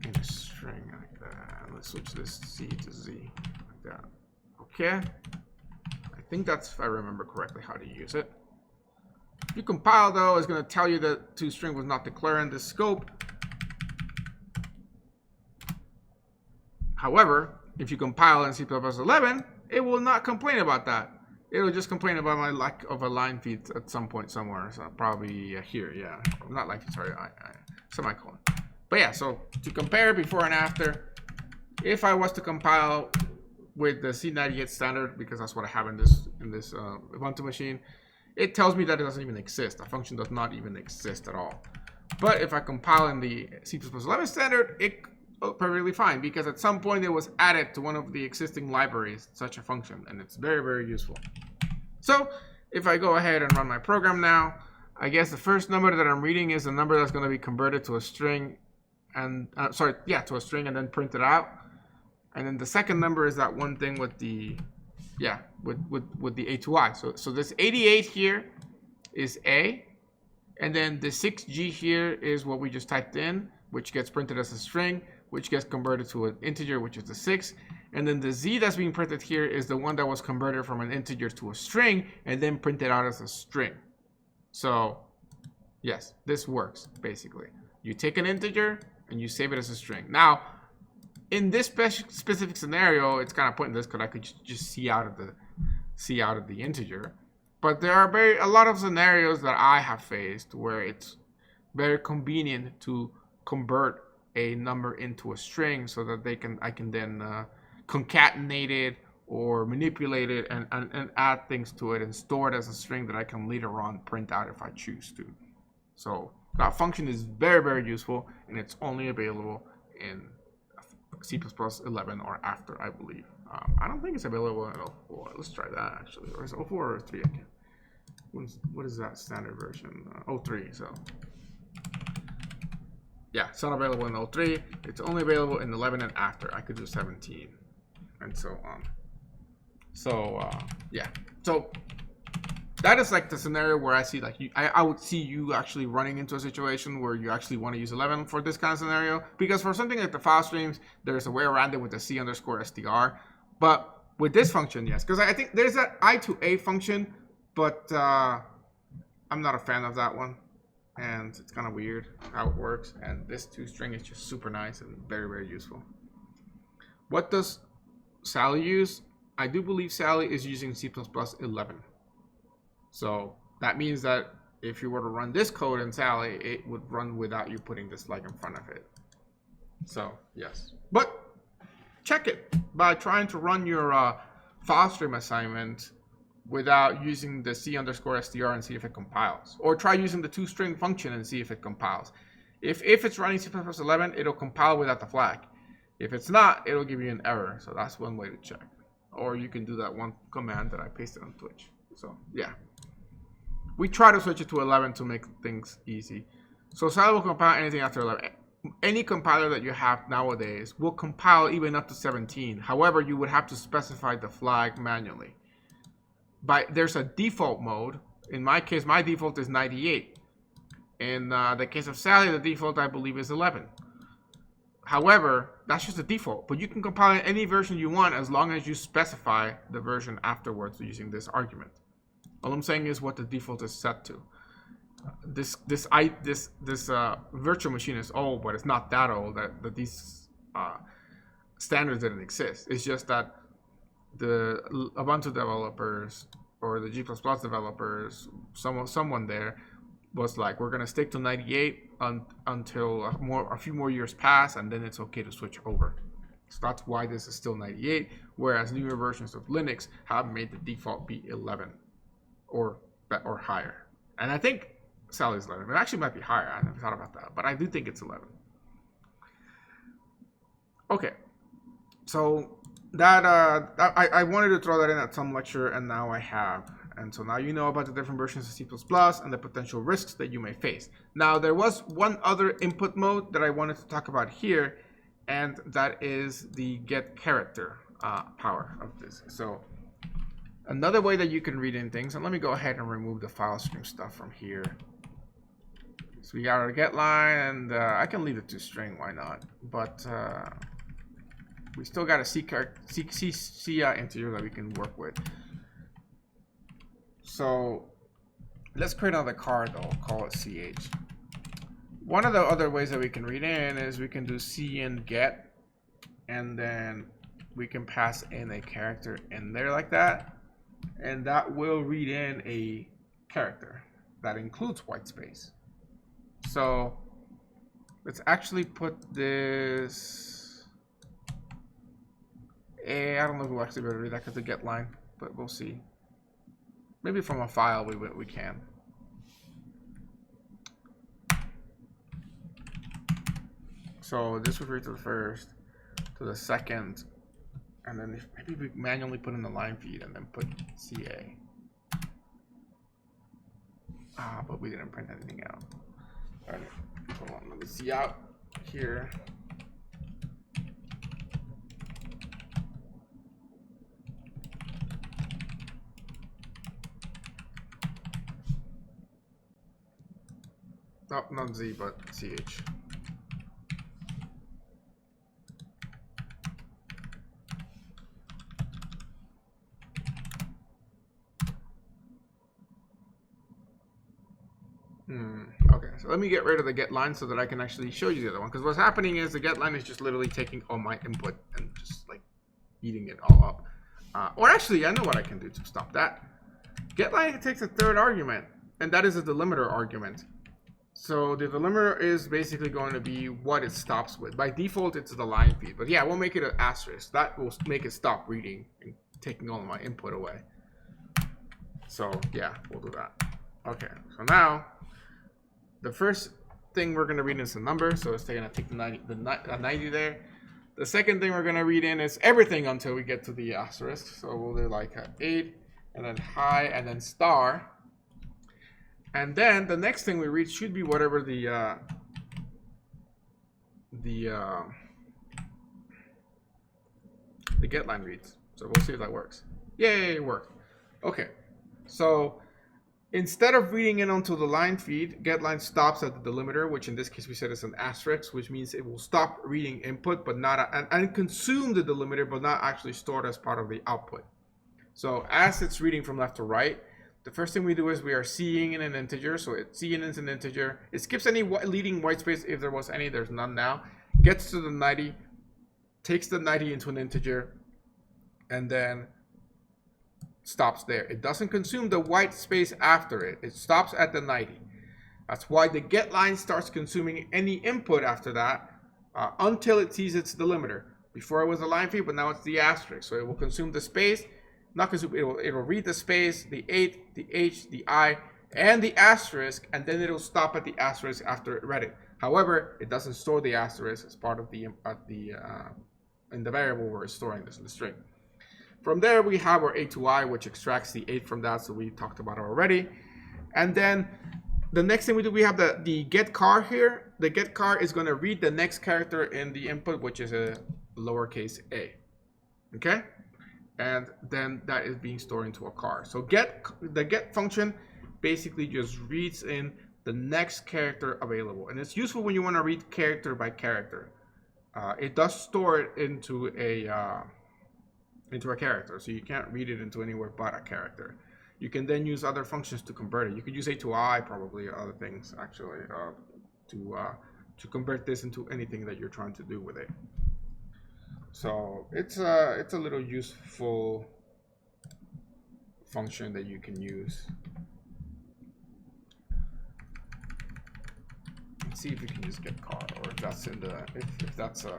in a string like that. Let's switch this C to Z like that. Okay. I think that's, if I remember correctly, how to use it. If you compile though, it's going to tell you that toString was not declared in this scope. However, if you compile in C++11, it will not complain about that. It will just complain about my lack of a line feed at some point somewhere. So probably here, yeah. Not line feed, sorry, semicolon. But yeah, so to compare before and after, if I was to compile with the cin.get standard, because that's what I have in this Ubuntu machine, it tells me that it doesn't even exist. A function does not even exist at all. But if I compile in the C++11 standard, it perfectly fine, because at some point it was added to one of the existing libraries, such a function, and it's very, very useful. So if I go ahead and run my program now, I guess the first number that I'm reading is the number that's going to be converted to a string, and to a string and then printed out. And then the second number is that one thing with the with the A to I. So this 88 here is A, and then the 6G here is what we just typed in, which gets printed as a string, which gets converted to an integer, which is the 6. And then the Z that's being printed here is the one that was converted from an integer to a string and then printed out as a string. So yes, this works basically. You take an integer and you save it as a string. Now, in this specific scenario, it's kind of pointless because I could just see out of the integer. But there are a lot of scenarios that I have faced where it's very convenient to convert a number into a string so that I can then concatenate it or manipulate it and add things to it and store it as a string that I can later on print out if I choose to. So that function is very, very useful, and it's only available in C++11 or after, I believe. I don't think it's available in 04. Let's try that actually. Or is it 04 or 03 again? What is that standard version? 03. So yeah, it's not available in 03. It's only available in 11 and after. I could do 17 and so on. So yeah. So that is like the scenario where I see like I would see you actually running into a situation where you actually want to use 11 for this kind of scenario, because for something like the file streams, there's a way around it with the c_str. But with this function, yes, because I think there's that I to A function, but I'm not a fan of that one, and it's kind of weird how it works. And this toString is just super nice and very, very useful. What does Sally use? I do believe Sally is using C++11. So that means that if you were to run this code in Sally, it would run without you putting this flag in front of it. So yes, but check it by trying to run your file stream assignment without using the c_str and see if it compiles, or try using the toString function and see if it compiles. If it's running C++11, it'll compile without the flag. If it's not, it'll give you an error. So that's one way to check. Or you can do that one command that I pasted on Twitch. So yeah. We try to switch it to 11 to make things easy. So Sally will compile anything after 11. Any compiler that you have nowadays will compile even up to 17. However, you would have to specify the flag manually. There's a default mode. In my case, my default is 98. In the case of Sally, the default, I believe, is 11. However, that's just the default. But you can compile any version you want as long as you specify the version afterwards using this argument. All I'm saying is what the default is set to. This virtual machine is old, but it's not that old that these standards didn't exist. It's just that the Ubuntu developers or the G++ developers, someone there was like, we're gonna stick to 98 until a few more years pass, and then it's okay to switch over. So that's why this is still 98, whereas newer versions of Linux have made the default be 11. Or higher. And I think Sally's 11. It actually might be higher. I never thought about that. But I do think it's 11. Okay. So that I wanted to throw that in at some lecture, and now I have. And so now you know about the different versions of C++ and the potential risks that you may face. Now, there was one other input mode that I wanted to talk about here, and that is the get character power of this. So another way that you can read in things, and let me go ahead and remove the file stream stuff from here. So we got our get line, and I can leave it to string, why not? But we still got a C integer that we can work with. So let's create another char though, call it ch. One of the other ways that we can read in is we can do cin.get, and then we can pass in a character in there like that, and that will read in a character that includes white space. So let's actually put this. I don't know if we'll actually be able to read that because the get line, but we'll see. Maybe from a file we can. So this would read to the first, to the second, and then maybe we manually put in the line feed and then put CA. But we didn't print anything out. All right, hold on, let me see out here. Oh, not Z, but CH. Okay, so let me get rid of the get line so that I can actually show you the other one. Because what's happening is the get line is just literally taking all my input and just like eating it all up. Or actually, I know what I can do to stop that. Get line takes a third argument, and that is a delimiter argument. So the delimiter is basically going to be what it stops with. By default, it's the line feed. But yeah, we'll make it an asterisk. That will make it stop reading and taking all of my input away. So yeah, we'll do that. Okay, so now the first thing we're going to read is a number. So it's going to take the 90 there. The second thing we're going to read in is everything until we get to the asterisk. So we'll do like 8, and then high, and then star. And then the next thing we read should be whatever the get line reads. So we'll see if that works. Yay, it worked. Okay, so instead of reading it onto the line feed, getline stops at the delimiter, which in this case we said is an asterisk, which means it will stop reading input, but not and consume the delimiter, but not actually stored as part of the output. So as it's reading from left to right, the first thing we do is we are seeing in an integer. So it's seeing is an integer. It skips any leading white space if there was any. There's none now. Gets to the 90, takes the 90 into an integer, and then stops there. It doesn't consume the white space after it. It stops at the 90. That's why the get line starts consuming any input after that until it sees its delimiter. Before it was a line feed, but now it's the asterisk. So it will consume the space. Not consume, it will read the space, the 8, the H, the I, and the asterisk, and then it'll stop at the asterisk after it read it. However, it doesn't store the asterisk as part of in the variable we're storing this in the string. From there, we have our A to I, which extracts the 8 from that, so we talked about it already. And then the next thing we do, we have the get char here. The get char is going to read the next character in the input, which is a lowercase a. Okay? And then that is being stored into a char. So the get function basically just reads in the next character available. And it's useful when you want to read character by character. It does store it into a character, so you can't read it into anywhere but a character. You can then use other functions to convert it. You could use A to I, probably other things actually, to convert this into anything that you're trying to do with it. So it's a little useful function that you can use. Let's see if we can use get char, or if that's in the if that's a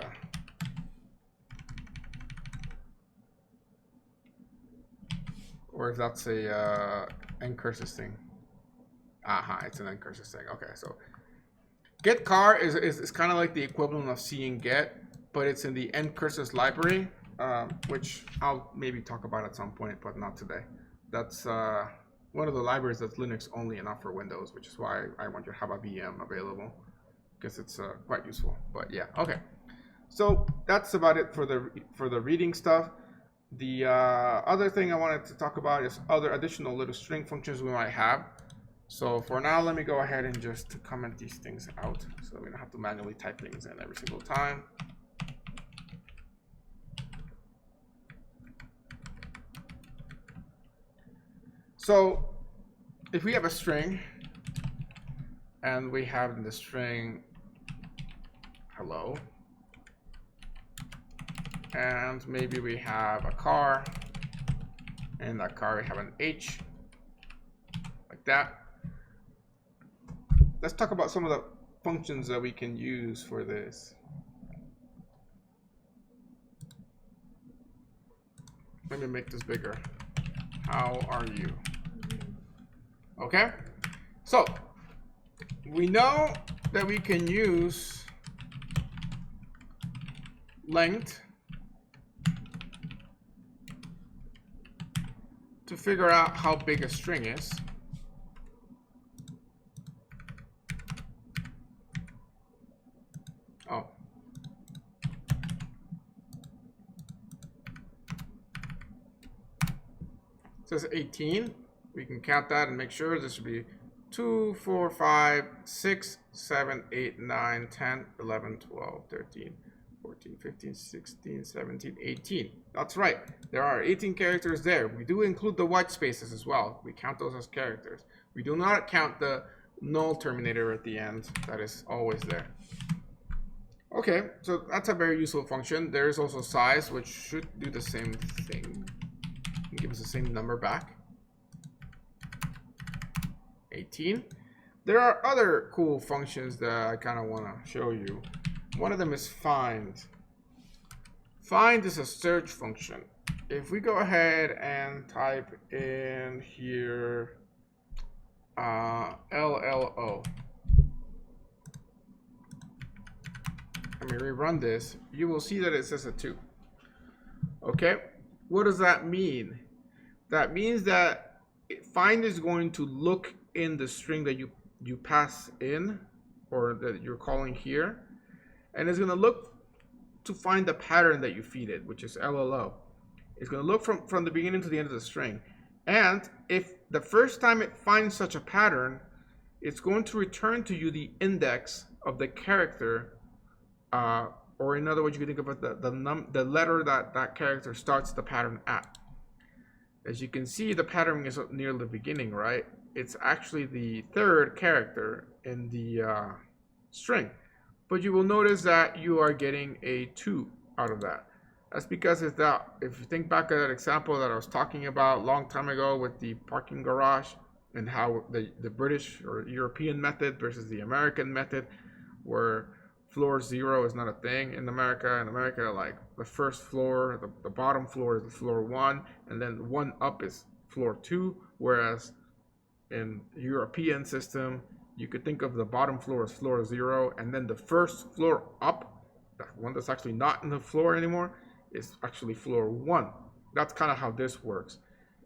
or if that's a end curses thing. It's an end curses thing. Okay, so get char is kind of like the equivalent of cin.get, but it's in the end curses library, which I'll maybe talk about at some point, but not today. That's one of the libraries that's Linux only and not for Windows, which is why I want to have a VM available, because it's quite useful. But yeah, okay. So that's about it for the reading stuff. The other thing I wanted to talk about is other additional little string functions we might have. So for now, let me go ahead and just comment these things out, so we don't have to manually type things in every single time. So if we have a string and we have in the string hello, and maybe we have a car, and in that car we have an H, like that. Let's talk about some of the functions that we can use for this. Let me make this bigger. How are you? Okay, so we know that we can use length to figure out how big a string is. Oh. It says 18. We can count that and make sure this should be 2, 4, 5, 6, 7, 8, 9, 10, 11, 12, 13, 14, 15, 16, 17, 18. That's right. There are 18 characters there. We do include the white spaces as well. We count those as characters. We do not count the null terminator at the end. That is always there. Okay, so that's a very useful function. There is also size, which should do the same thing. Give us the same number back. 18. There are other cool functions that I kind of want to show you. One of them is find. Find is a search function. If we go ahead and type in here LLO, let me rerun this, you will see that it says a 2. Okay, what does that mean? That means that find is going to look in the string that you pass in, or that you're calling here, and it's going to look to find the pattern that you feed it, which is LLO. It's going to look from the beginning to the end of the string, and if the first time it finds such a pattern, it's going to return to you the index of the character, or in other words, you can think of it the letter that character starts the pattern at. As you can see, the pattern is near the beginning, right? It's actually the third character in the string. But you will notice that you are getting a 2 out of that. That's because if you think back at that example that I was talking about a long time ago with the parking garage, and how the British or European method versus the American method, where floor 0 is not a thing in America. In America, like the first floor, the bottom floor is the floor 1, and then 1 up is floor 2. Whereas in European system, you could think of the bottom floor as floor 0, and then the first floor up, that one that's actually not in the floor anymore, is actually floor 1. That's kind of how this works.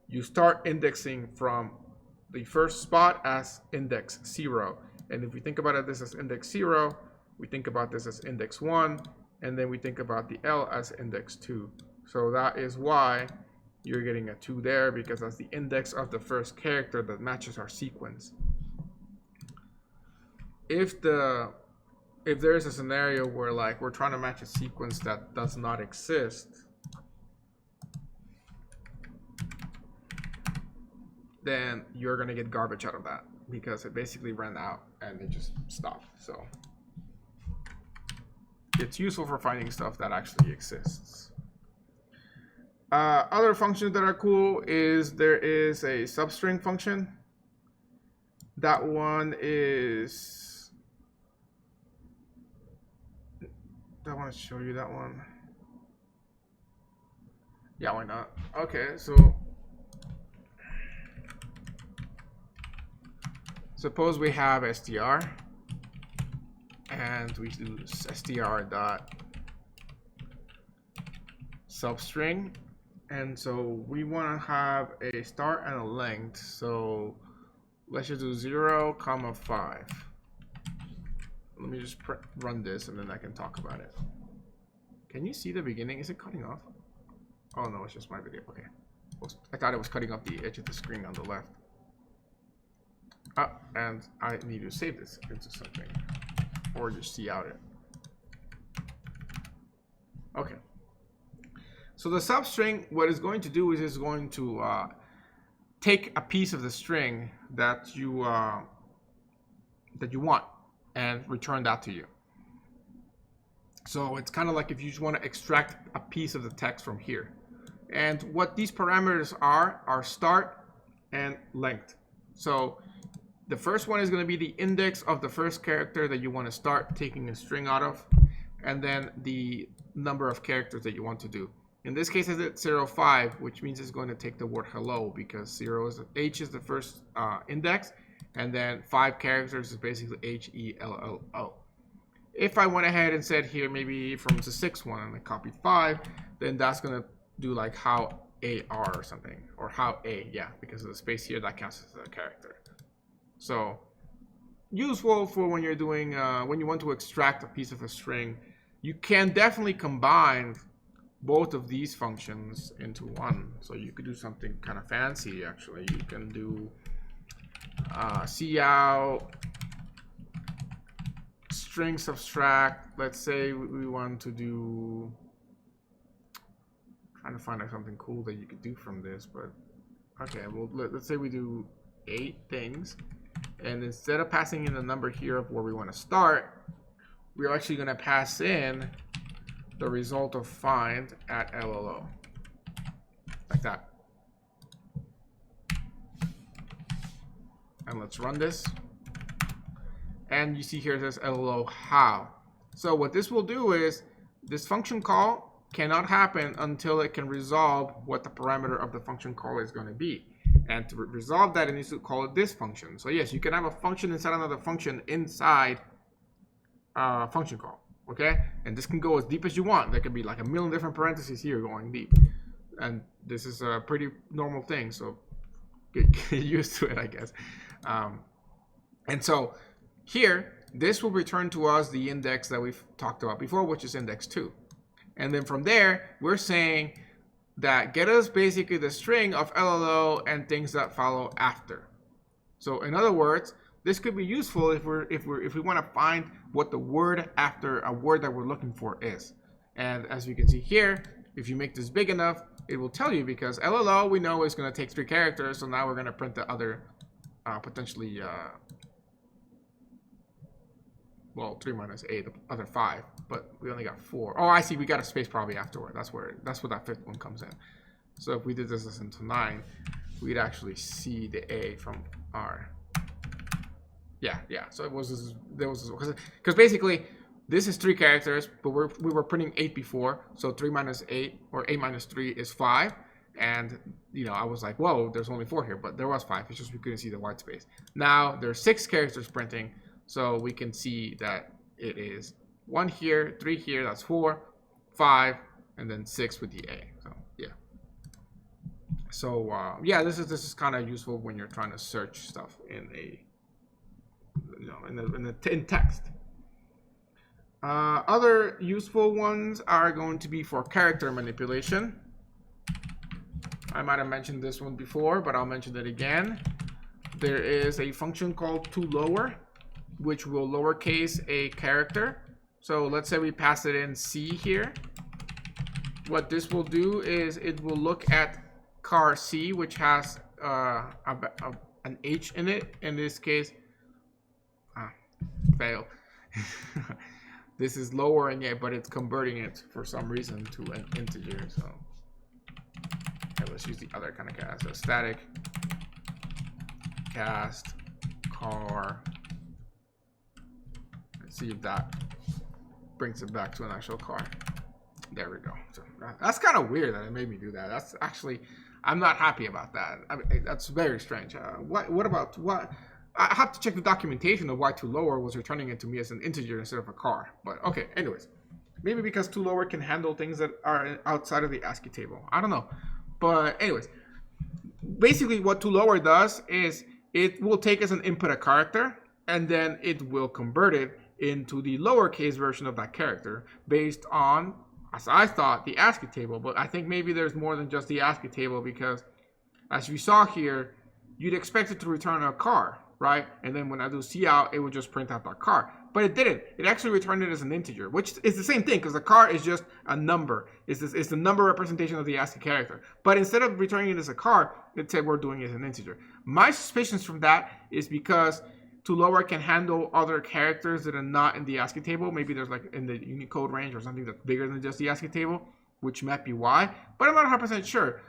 You start indexing from the first spot as index 0, and if we think about it, this is index 0. We think about this as index 1, and then we think about the L as index 2. So that is why you're getting a 2 there, because that's the index of the first character that matches our sequence. If there's a scenario where like we're trying to match a sequence that does not exist, then you're gonna get garbage out of that, because it basically ran out and it just stopped. So it's useful for finding stuff that actually exists. Other functions that are cool is there is a substring function. That one is, I want to show you that one. Yeah, why not? Okay, so suppose we have str, and we do str dot substring, And so we want to have a start and a length. So let's just do 0, 5. Let me just run this and then I can talk about it. Can you see the beginning? Is it cutting off? Oh no, it's just my video. Okay. I thought it was cutting off the edge of the screen on the left. And I need to save this into something. Or just see out it. Okay. So the substring, what it's going to do is it's going to take a piece of the string that you want and return that to you. So it's kind of like if you just want to extract a piece of the text from here. And what these parameters are start and length. So the first one is going to be the index of the first character that you want to start taking a string out of, and then the number of characters that you want to do. In this case, it's 0, 5, which means it's going to take the word hello, because H is the first index, and then 5 characters is basically HELLO. If I went ahead and said here, maybe from the 6th one, and I copied 5, then that's going to do like how AR or something, or how A, yeah, because of the space here, that counts as a character. So useful for when you're doing, when you want to extract a piece of a string. You can definitely combine both of these functions into one. So you could do something kind of fancy, actually. You can do cout string subtract. Let's say we want to do, trying to find out something cool that you could do from this, but okay, well, let's say we do 8 things, and instead of passing in the number here of where we want to start, we're actually going to pass in the result of find at LLO, like that. And let's run this. And you see here it says LLO how. So what this will do is this function call cannot happen until it can resolve what the parameter of the function call is going to be. And to resolve that, it needs to call it this function. So yes, you can have a function inside another function inside function call. Okay, and this can go as deep as you want. There could be like a million different parentheses here going deep, and this is a pretty normal thing. So get used to it, I guess. And so here, this will return to us the index that we've talked about before, which is index 2. And then from there, we're saying that get us basically the string of LLO and things that follow after. So in other words, this could be useful if we want to find what the word after a word that we're looking for is. And as you can see here, if you make this big enough, it will tell you, because LLO we know is going to take 3 characters. So now we're going to print the other potentially well, 3 minus 8, the other 5, but we only got 4. Oh, I see, we got a space probably afterward. That's where that 5th one comes in. So if we did this into 9, we'd actually see the A from R. Yeah. So it was because basically this is 3 characters, but we were printing 8 before, so 3 minus 8 or 8 minus 3 is 5. And you know, I was like, whoa, there's only 4 here, but there was 5. It's just we couldn't see the white space. Now there's 6 characters printing. So we can see that it is 1 here, 3 here, that's 4, 5, and then 6 with the A. So yeah. So yeah, this is kind of useful when you're trying to search stuff in a, you know, in text. Other useful ones are going to be for character manipulation. I might have mentioned this one before, but I'll mention it again. There is a function called toLower, which will lowercase a character. So let's say we pass it in C here. What this will do is it will look at char C, which has an H in it. In this case, fail. This is lowering it, but it's converting it for some reason to an integer. So okay, let's use the other kind of cast. So static cast char. See if that brings it back to an actual car. There we go. So that's kind of weird that it made me do that. That's actually, I'm not happy about that. I mean, that's very strange. What about what? I have to check the documentation of why toLower was returning it to me as an integer instead of a car. But okay, anyways, maybe because toLower can handle things that are outside of the ASCII table. I don't know. But anyways, basically what toLower does is it will take as an input a character, and then it will convert it into the lowercase version of that character based on, as I thought, the ASCII table. But I think maybe there's more than just the ASCII table, because as we saw here, you'd expect it to return a char, right? And then when I do cout, it would just print out that char. But it didn't. It actually returned it as an integer, which is the same thing, because the char is just a number. It's the number representation of the ASCII character. But instead of returning it as a char, it said we're doing it as an integer. My suspicions from that is because toLower can handle other characters that are not in the ASCII table. Maybe there's like in the Unicode range or something that's bigger than just the ASCII table, which might be why. But I'm not 100% sure.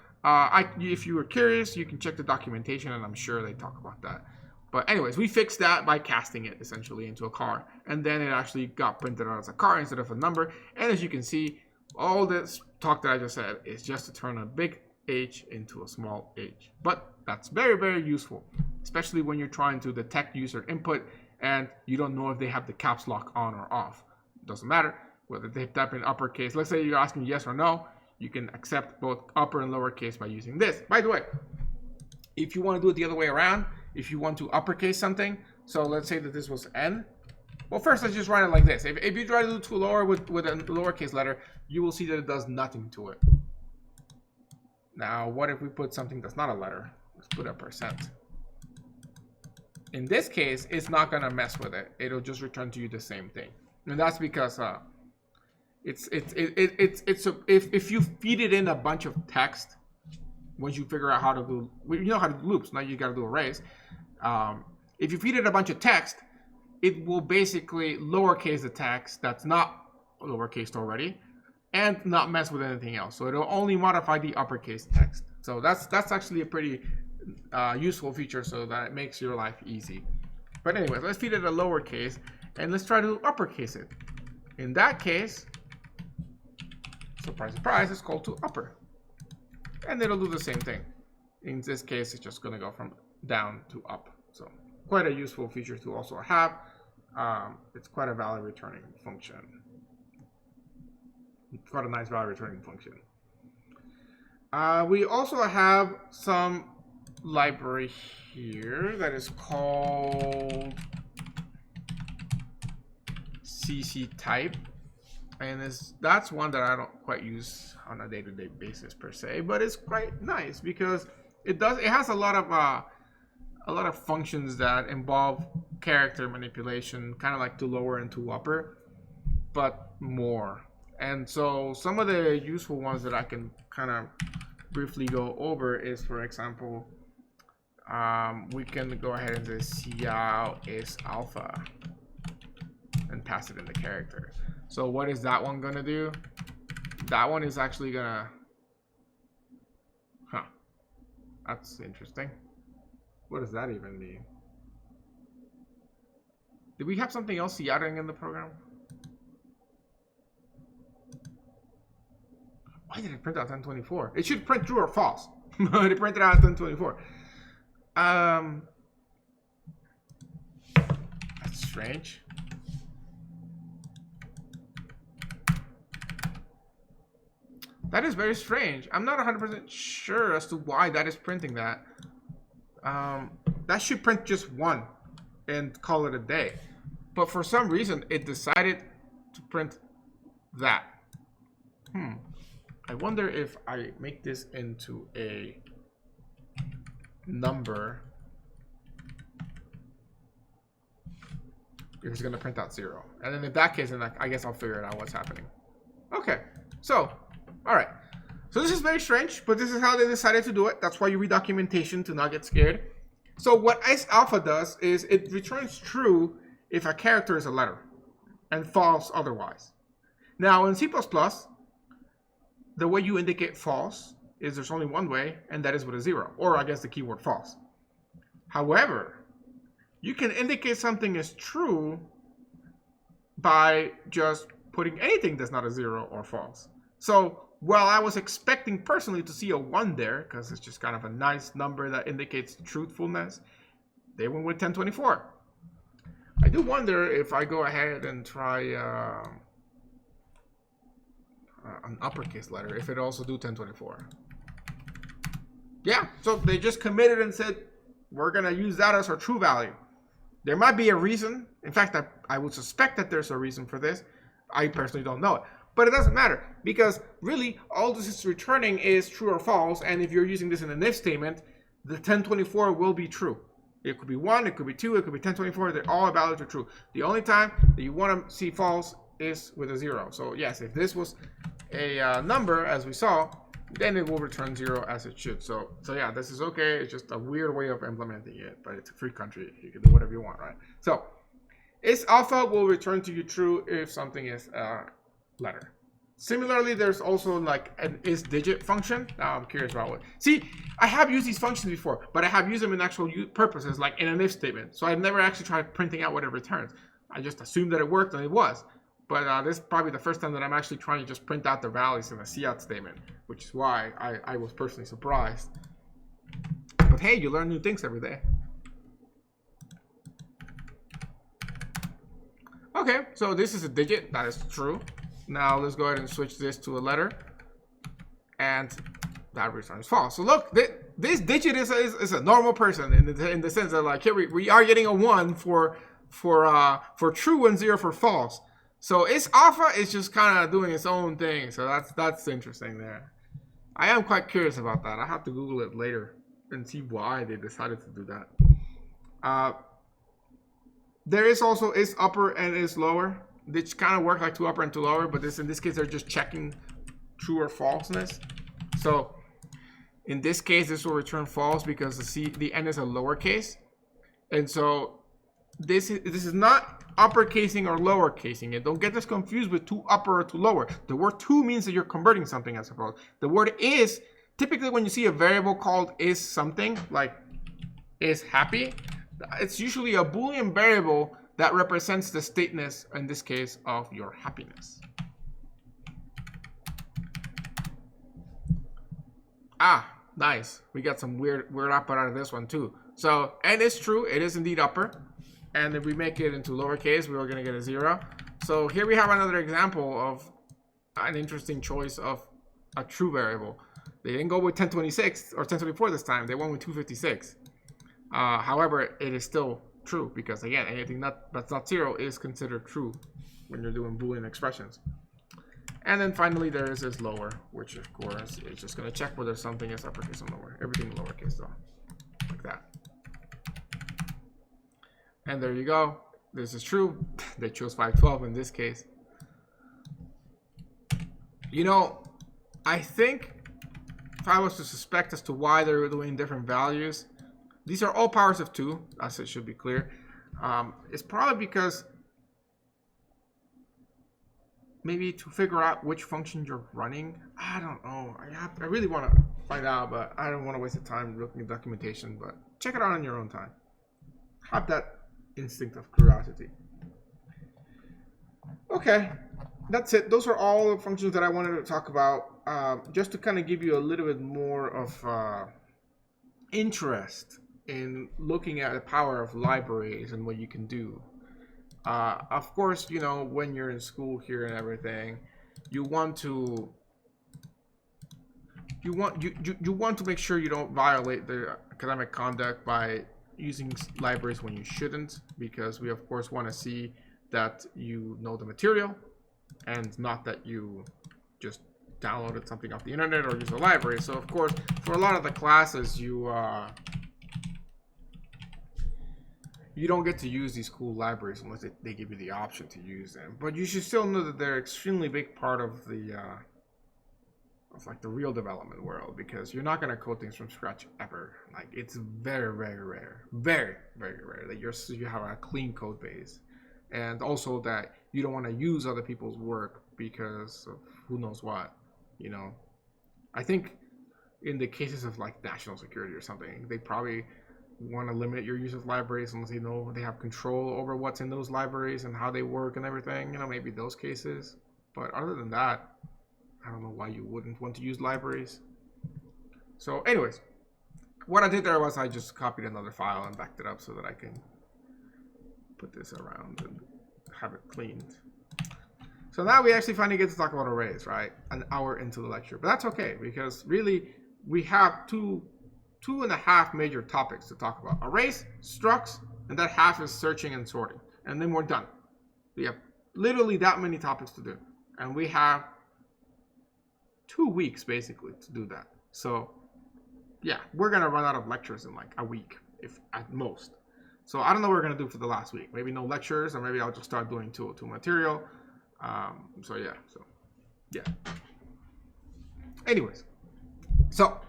If you were curious, you can check the documentation, and I'm sure they talk about that. But anyways, we fixed that by casting it essentially into a char, and then it actually got printed out as a char instead of a number. And as you can see, all this talk that I just said is just to turn a big H into a small h. But that's very, very useful, especially when you're trying to detect user input and you don't know if they have the caps lock on or off. It doesn't matter whether they type in uppercase. Let's say you're asking yes or no. You can accept both upper and lowercase by using this. By the way, if you want to do it the other way around, if you want to uppercase something, so let's say that this was n. Well, first let's just write it like this. If you try to do toLower with a lowercase letter, you will see that it does nothing to it. Now, what if we put something that's not a letter? Let's put a %. In this case, it's not gonna mess with it. It'll just return to you the same thing, and that's because if you feed it in a bunch of text, once you figure out how to do, you know how to do loops. Now you got to do arrays. If you feed it a bunch of text, it will basically lowercase the text that's not lowercased already, and not mess with anything else. So it'll only modify the uppercase text. So that's actually a pretty useful feature, so that it makes your life easy. But anyways, let's feed it a lowercase, and let's try to uppercase it. In that case, surprise, surprise, it's called to upper. And it'll do the same thing. In this case, it's just going to go from down to up. So quite a useful feature to also have. It's quite a value returning function. Quite a nice value returning function. We also have some library here that is called cc_type. And that's one that I don't quite use on a day-to-day basis per se, but it's quite nice because it has a lot of functions that involve character manipulation, kind of like toLower and toupper, but more. And so some of the useful ones that I can kind of briefly go over is, for example, we can go ahead and say cout isalpha and pass it in the character. So what is that one gonna do? That one is actually gonna, that's interesting. What does that even mean? Did we have something else coutting in the program? Why did it print out 1024? It should print true or false, but it printed out 1024. That's strange. That is very strange. I'm not 100% sure as to why that is printing that. That should print just one and call it a day. But for some reason, it decided to print that. I wonder if I make this into a number, if it's going to print out 0. And then in that case, then I guess I'll figure it out what's happening. Okay, so... all right, so this is very strange, but this is how they decided to do it. That's why you read documentation to not get scared. So what isalpha does is it returns true if a character is a letter and false otherwise. Now in C++, the way you indicate false is there's only one way, and that is with a 0, or I guess the keyword false. However, you can indicate something is true by just putting anything that's not a 0 or false. So while I was expecting personally to see a 1 there, because it's just kind of a nice number that indicates truthfulness, they went with 1024. I do wonder if I go ahead and try an uppercase letter, if it also do 1024. Yeah, so they just committed and said, we're going to use that as our true value. There might be a reason. In fact, I would suspect that there's a reason for this. I personally don't know it. But it doesn't matter, because really all this is returning is true or false. And if you're using this in an if statement, the 1024 will be true. It could be 1, it could be 2, it could be 1024. They're all values are true. The only time that you want to see false is with a 0. So yes, if this was a number, as we saw, then it will return 0 as it should. So yeah, this is okay. It's just a weird way of implementing it, but it's a free country. You can do whatever you want, right? So isalpha will return to you true if something is a letter. Similarly, there's also like an isDigit function. Now I'm curious about what. See, I have used these functions before, but I have used them in actual purposes, like in an if statement. So I've never actually tried printing out what it returns. I just assumed that it worked, and it was. But this is probably the first time that I'm actually trying to just print out the values in a cout statement, which is why I was personally surprised. But hey, you learn new things every day. Okay, so this is a digit. That is true. Now let's go ahead and switch this to a letter, and that returns false. So look, this digit is a normal person in the sense that, like, here we are getting a 1 for true and 0 for false. So isalpha is just kind of doing its own thing. So that's interesting there. I am quite curious about that. I have to Google it later and see why they decided to do that. There is also isupper and islower. They kind of work like two upper and two lower, but in this case, they're just checking true or falseness. So in this case, this will return false because the n is a lowercase. And so this is not uppercasing or lowercasing it. Don't get this confused with two upper or two lower. The word two means that you're converting something, I suppose. The word is, typically when you see a variable called is something, like is happy, it's usually a Boolean variable that represents the stateness, in this case, of your happiness. Ah, nice. We got some weird upper out of this one too. So n is true. It is indeed upper. And if we make it into lowercase, we are going to get a 0. So here we have another example of an interesting choice of a true variable. They didn't go with 1026 or 1024 this time. They went with 256. However, it is still true because, again, anything that's not 0 is considered true when you're doing Boolean expressions. And then finally, there is this lower, which of course is just going to check whether something is uppercase or lower. Everything lowercase though, like that. And there you go. This is true. They chose 512 in this case. You know, I think if I was to suspect as to why they're doing different values, these are all powers of 2, as it should be clear. It's probably because maybe to figure out which function you're running. I don't know. I really want to find out, but I don't want to waste the time looking at documentation. But check it out on your own time. Have that instinct of curiosity. Okay, that's it. Those are all the functions that I wanted to talk about. Just to kind of give you a little bit more of interest in looking at the power of libraries and what you can do. Of course, you know, when you're in school here and everything, you want to make sure you don't violate the academic conduct by using libraries when you shouldn't, because we of course want to see that you know the material and not that you just downloaded something off the internet or use a library. So of course, for a lot of the classes, you don't get to use these cool libraries unless they give you the option to use them. But you should still know that they're an extremely big part of the like the real development world, because you're not going to code things from scratch ever. Like, it's very, very rare, very, very rare that you have a clean code base, and also that you don't want to use other people's work because of who knows what. You know, I think in the cases of like national security or something, they probably want to limit your use of libraries unless they know they have control over what's in those libraries and how they work and everything. You know, maybe those cases. But other than that, I don't know why you wouldn't want to use libraries. So anyways, what I did there was I just copied another file and backed it up so that I can put this around and have it cleaned. So now we actually finally get to talk about arrays, right? An hour into the lecture. But that's okay, because really we have two 2.5 major topics to talk about. Arrays, structs, and that half is searching and sorting. And then we're done. We have literally that many topics to do. And we have 2 weeks basically to do that. So yeah, we're going to run out of lectures in like a week, if at most. So I don't know what we're going to do for the last week. Maybe no lectures, or maybe I'll just start doing 202 material. So yeah. Anyways, so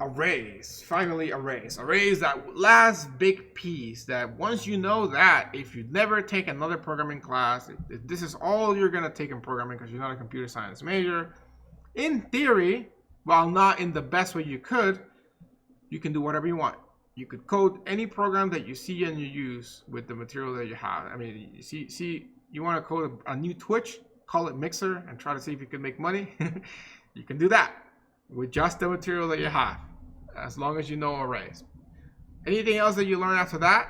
arrays, finally arrays. Arrays, that last big piece that once you know that, if you never take another programming class, if this is all you're going to take in programming because you're not a computer science major, in theory, while not in the best way you can do whatever you want. You could code any program that you see and you use with the material that you have. I mean, you see, you want to code a new Twitch, call it Mixer, and try to see if you can make money. You can do that with just the material that you have, as long as you know arrays. Anything else that you learn after that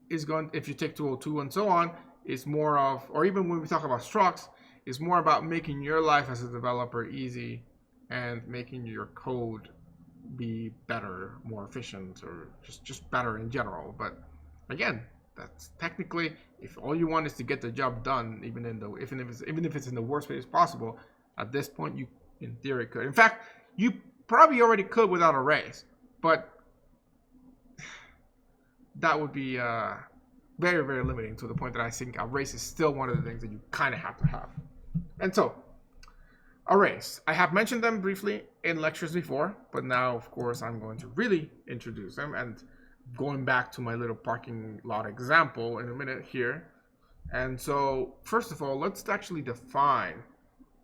is going, if you take 202 and so on, is more of, or even when we talk about structs, is more about making your life as a developer easy and making your code be better, more efficient, or just better in general. But again, that's technically, if all you want is to get the job done, even if it's in the worst way possible, at this point you in theory could. In fact, you probably already could without arrays, but that would be very, very limiting, to the point that I think arrays is still one of the things that you kind of have to have. And so, arrays. I have mentioned them briefly in lectures before, but now, of course, I'm going to really introduce them. And going back to my little parking lot example in a minute here. And so, first of all, let's actually define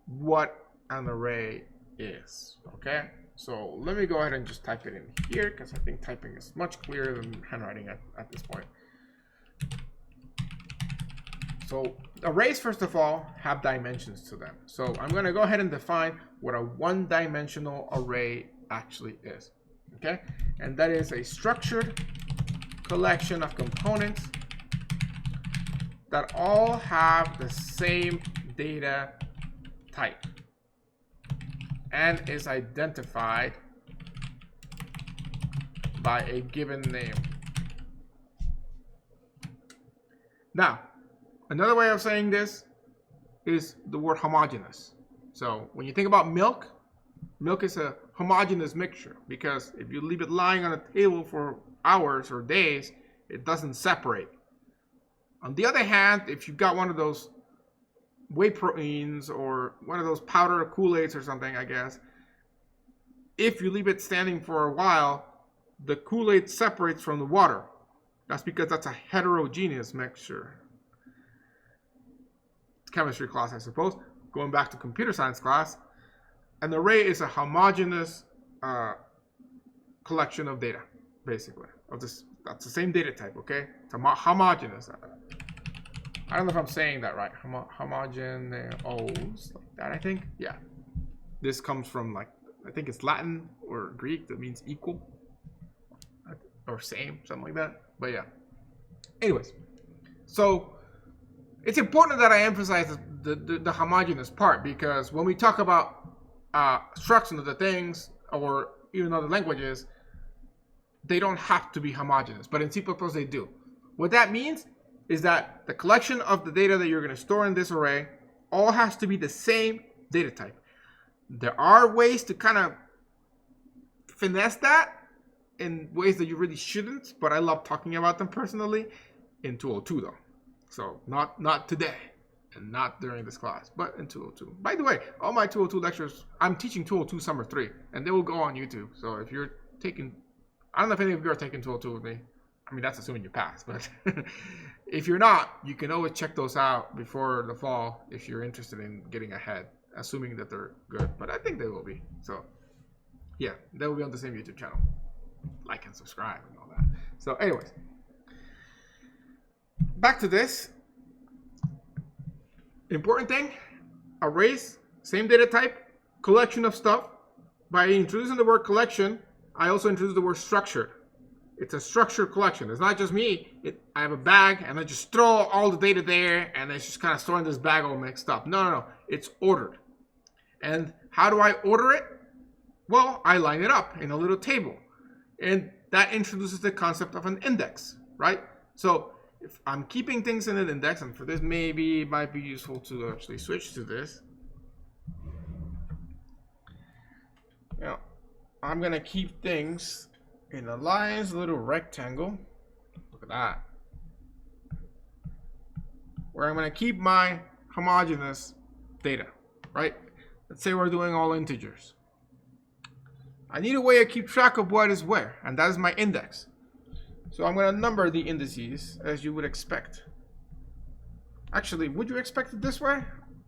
what an array is, okay? So let me go ahead and just type it in here, because I think typing is much clearer than handwriting at this point. So arrays, first of all, have dimensions to them. So I'm going to go ahead and define what a one-dimensional array actually is, okay? And that is a structured collection of components that all have the same data type and is identified by a given name. Now, another way of saying this is the word homogeneous. So when you think about milk, milk is a homogeneous mixture, because if you leave it lying on a table for hours or days, it doesn't separate. On the other hand, if you've got one of those whey proteins or one of those powder Kool-Aids or something, I guess, if you leave it standing for a while, the Kool-Aid separates from the water. That's because that's a heterogeneous mixture. Chemistry class, I suppose. Going back to computer science class, an array is a homogeneous collection of data, basically. That's the same data type, okay? It's homogeneous. I don't know if I'm saying that right. Homogeneous, like that, I think. Yeah. This comes from, like, I think it's Latin or Greek that means equal or same, something like that. But yeah. Anyways, so it's important that I emphasize the homogeneous part, because when we talk about structs and other things, or even other languages, they don't have to be homogeneous, but in C++ they do. What that means is that the collection of the data that you're going to store in this array all has to be the same data type. There are ways to kind of finesse that in ways that you really shouldn't, but I love talking about them personally in 202 though. So not today and not during this class, but in 202. By the way, all my 202 lectures, I'm teaching 202 Summer 3, and they will go on YouTube. So if you're taking, I don't know if any of you are taking 202 with me. I mean, that's assuming you pass, but if you're not, you can always check those out before the fall if you're interested in getting ahead, assuming that they're good. But I think they will be. So yeah, they will be on the same YouTube channel. Like and subscribe and all that. So anyways, back to this. Important thing, arrays, same data type, collection of stuff. By introducing the word collection, I also introduced the word structured. It's a structured collection. It's not just me. I have a bag and I just throw all the data there and it's just kind of storing this bag all mixed up. No. It's ordered. And how do I order it? Well, I line it up in a little table. And that introduces the concept of an index, right? So if I'm keeping things in an index, and for this maybe it might be useful to actually switch to this. Now, I'm gonna keep things in a nice little rectangle. Look at that. Where I'm gonna keep my homogeneous data, right? Let's say we're doing all integers. I need a way to keep track of what is where, and that is my index. So I'm going to number the indices as you would expect. Actually, would you expect it this way?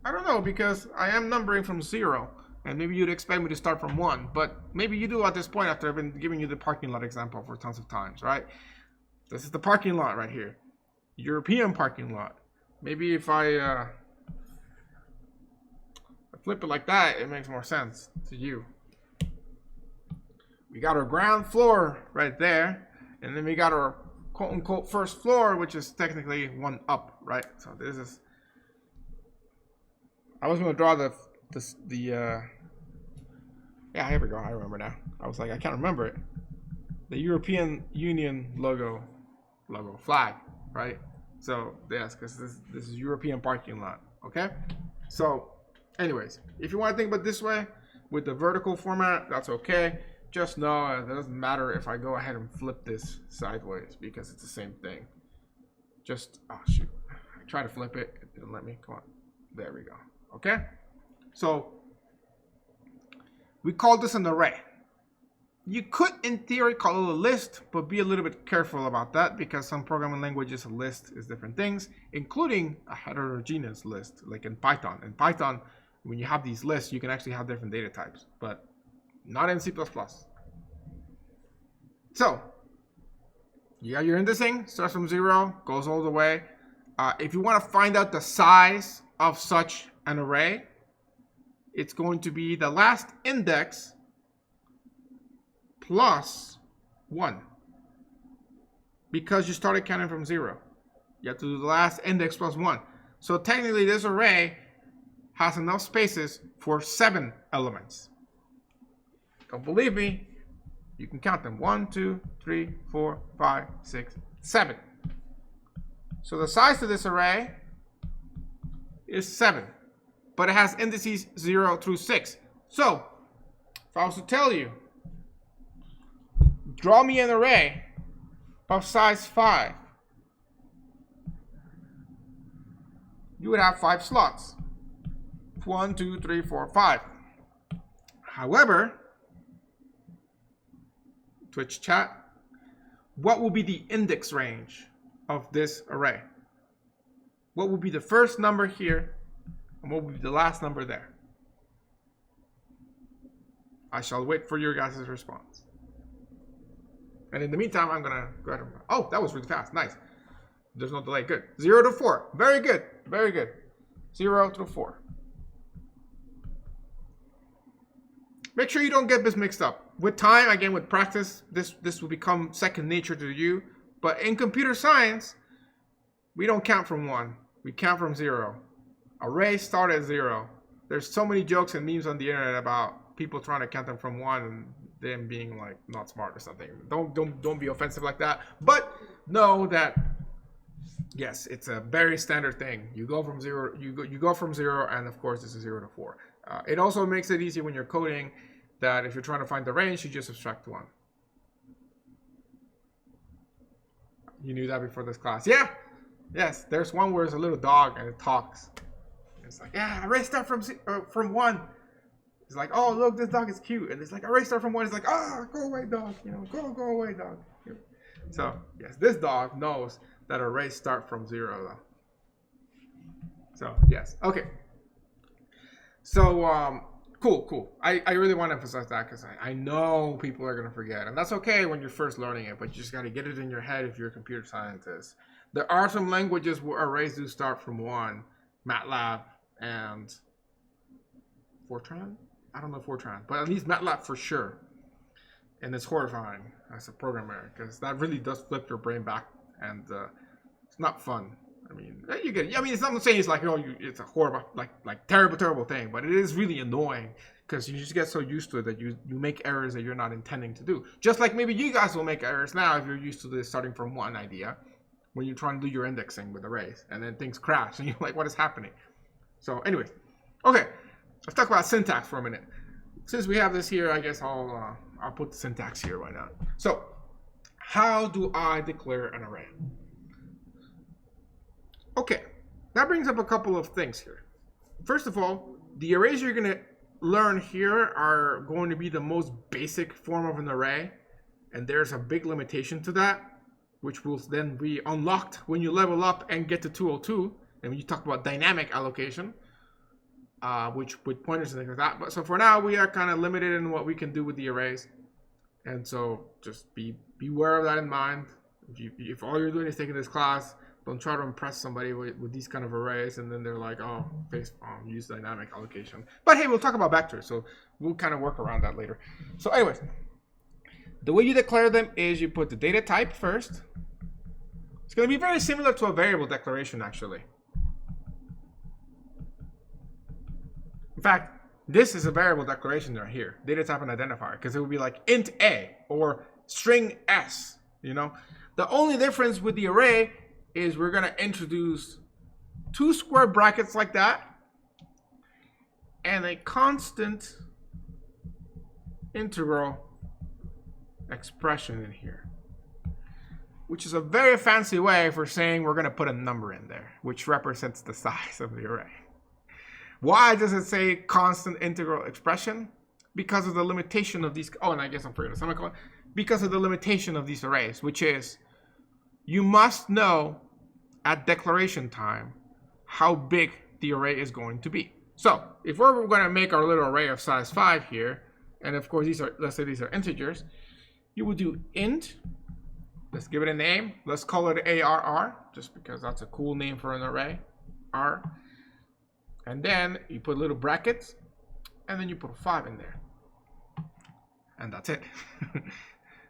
I don't know, because I am numbering from 0, and maybe you'd expect me to start from 1, but maybe you do at this point after I've been giving you the parking lot example for tons of times, right? This is the parking lot right here. European parking lot. Maybe if I flip it like that, it makes more sense to you. We got our ground floor right there, and then we got our quote-unquote first floor, which is technically one up, right? So this is, I was going to draw yeah, here we go. I remember now. I was like, I can't remember it. The European Union logo flag, right? So yes, because this is European parking lot. Okay. So, anyways, if you want to think about it this way with the vertical format, that's okay. Just know it doesn't matter if I go ahead and flip this sideways because it's the same thing. Just, oh shoot, I tried to flip it, it didn't let me. Come on, there we go. Okay, so we call this an array. You could, in theory, call it a list, but be a little bit careful about that because some programming languages, a list is different things, including a heterogeneous list, like in Python. In Python, when you have these lists, you can actually have different data types, but not in C++. So, you got your indexing, starts from 0, goes all the way. If you want to find out the size of such an array, it's going to be the last index plus 1. Because you started counting from 0. You have to do the last index plus 1. So technically this array has enough spaces for 7 elements. Don't believe me? You can count them. 1, 2, 3, 4, 5, 6, 7. So the size of this array is 7. But it has indices 0 through 6. So, if I was to tell you, draw me an array of size 5, you would have 5 slots. 1, 2, 3, 4, 5. However, Twitch chat, what will be the index range of this array? What will be the first number here, and what will be the last number there? I shall wait for your guys' response. And in the meantime, I'm gonna go ahead and, oh, that was really fast, nice. There's no delay, good. 0 to 4, very good, very good. 0 to 4. Make sure you don't get this mixed up. With time, again, with practice, this will become second nature to you. But in computer science, we don't count from 1. We count from 0. Arrays start at 0. There's so many jokes and memes on the internet about people trying to count them from 1 and them being like not smart or something. Don't be offensive like that. But know that yes, it's a very standard thing. You go from 0. You go from 0, and of course this is 0 to 4. It also makes it easy when you're coding that if you're trying to find the range, you just subtract 1. You knew that before this class. Yeah. Yes. There's one where it's a little dog and it talks. It's like, yeah, array start from 1. It's like, oh, look, this dog is cute. And it's like, array start from 1. It's like, ah, oh, go away, dog. You know, go away, dog. So, yes, this dog knows that arrays start from 0, though. So, yes. Okay. So, cool. I really want to emphasize that because I know people are going to forget. And that's okay when you're first learning it, but you just got to get it in your head if you're a computer scientist. There are some languages where arrays do start from 1. MATLAB and Fortran? I don't know Fortran, but at least MATLAB for sure. And it's horrifying as a programmer because that really does flip your brain back, and it's not fun. I mean, you get it. I mean, it's not saying it's like, oh, it's a horrible, like terrible thing, but it is really annoying because you just get so used to it that you make errors that you're not intending to do. Just like maybe you guys will make errors now if you're used to this starting from one idea when you're trying to do your indexing with arrays, and then things crash and you're like, what is happening? So anyway, okay, let's talk about syntax for a minute. Since we have this here, I guess I'll put the syntax here. Why not? So how do I declare an array? Okay, that brings up a couple of things here. First of all, the arrays you're going to learn here are going to be the most basic form of an array, and there's a big limitation to that, which will then be unlocked when you level up and get to 202, and when you talk about dynamic allocation, which with pointers and things like that. But so for now, we are kind of limited in what we can do with the arrays, and so just be aware of that in mind. If all you're doing is taking this class, don't try to impress somebody with these kind of arrays, and then they're like, oh, use dynamic allocation. But hey, we'll talk about vectors, so we'll kind of work around that later. So anyways, the way you declare them is you put the data type first. It's going to be very similar to a variable declaration, actually. In fact, this is a variable declaration right here, data type and identifier, because it would be like int a or string s, you know. The only difference with the array is we're going to introduce 2 square brackets like that and a constant integral expression in here, which is a very fancy way for saying we're going to put a number in there, which represents the size of the array. Why does it say constant integral expression? Because of the limitation of these, oh, and I guess I'm forgetting a semicolon, because of the limitation of these arrays, which is you must know at declaration time how big the array is going to be. So if we're going to make our little array of size 5 here, and of course these are, let's say these are integers, you would do int, let's give it a name, let's call it ARR, just because that's a cool name for an array, R, and then you put little brackets, and then you put a 5 in there, and that's it.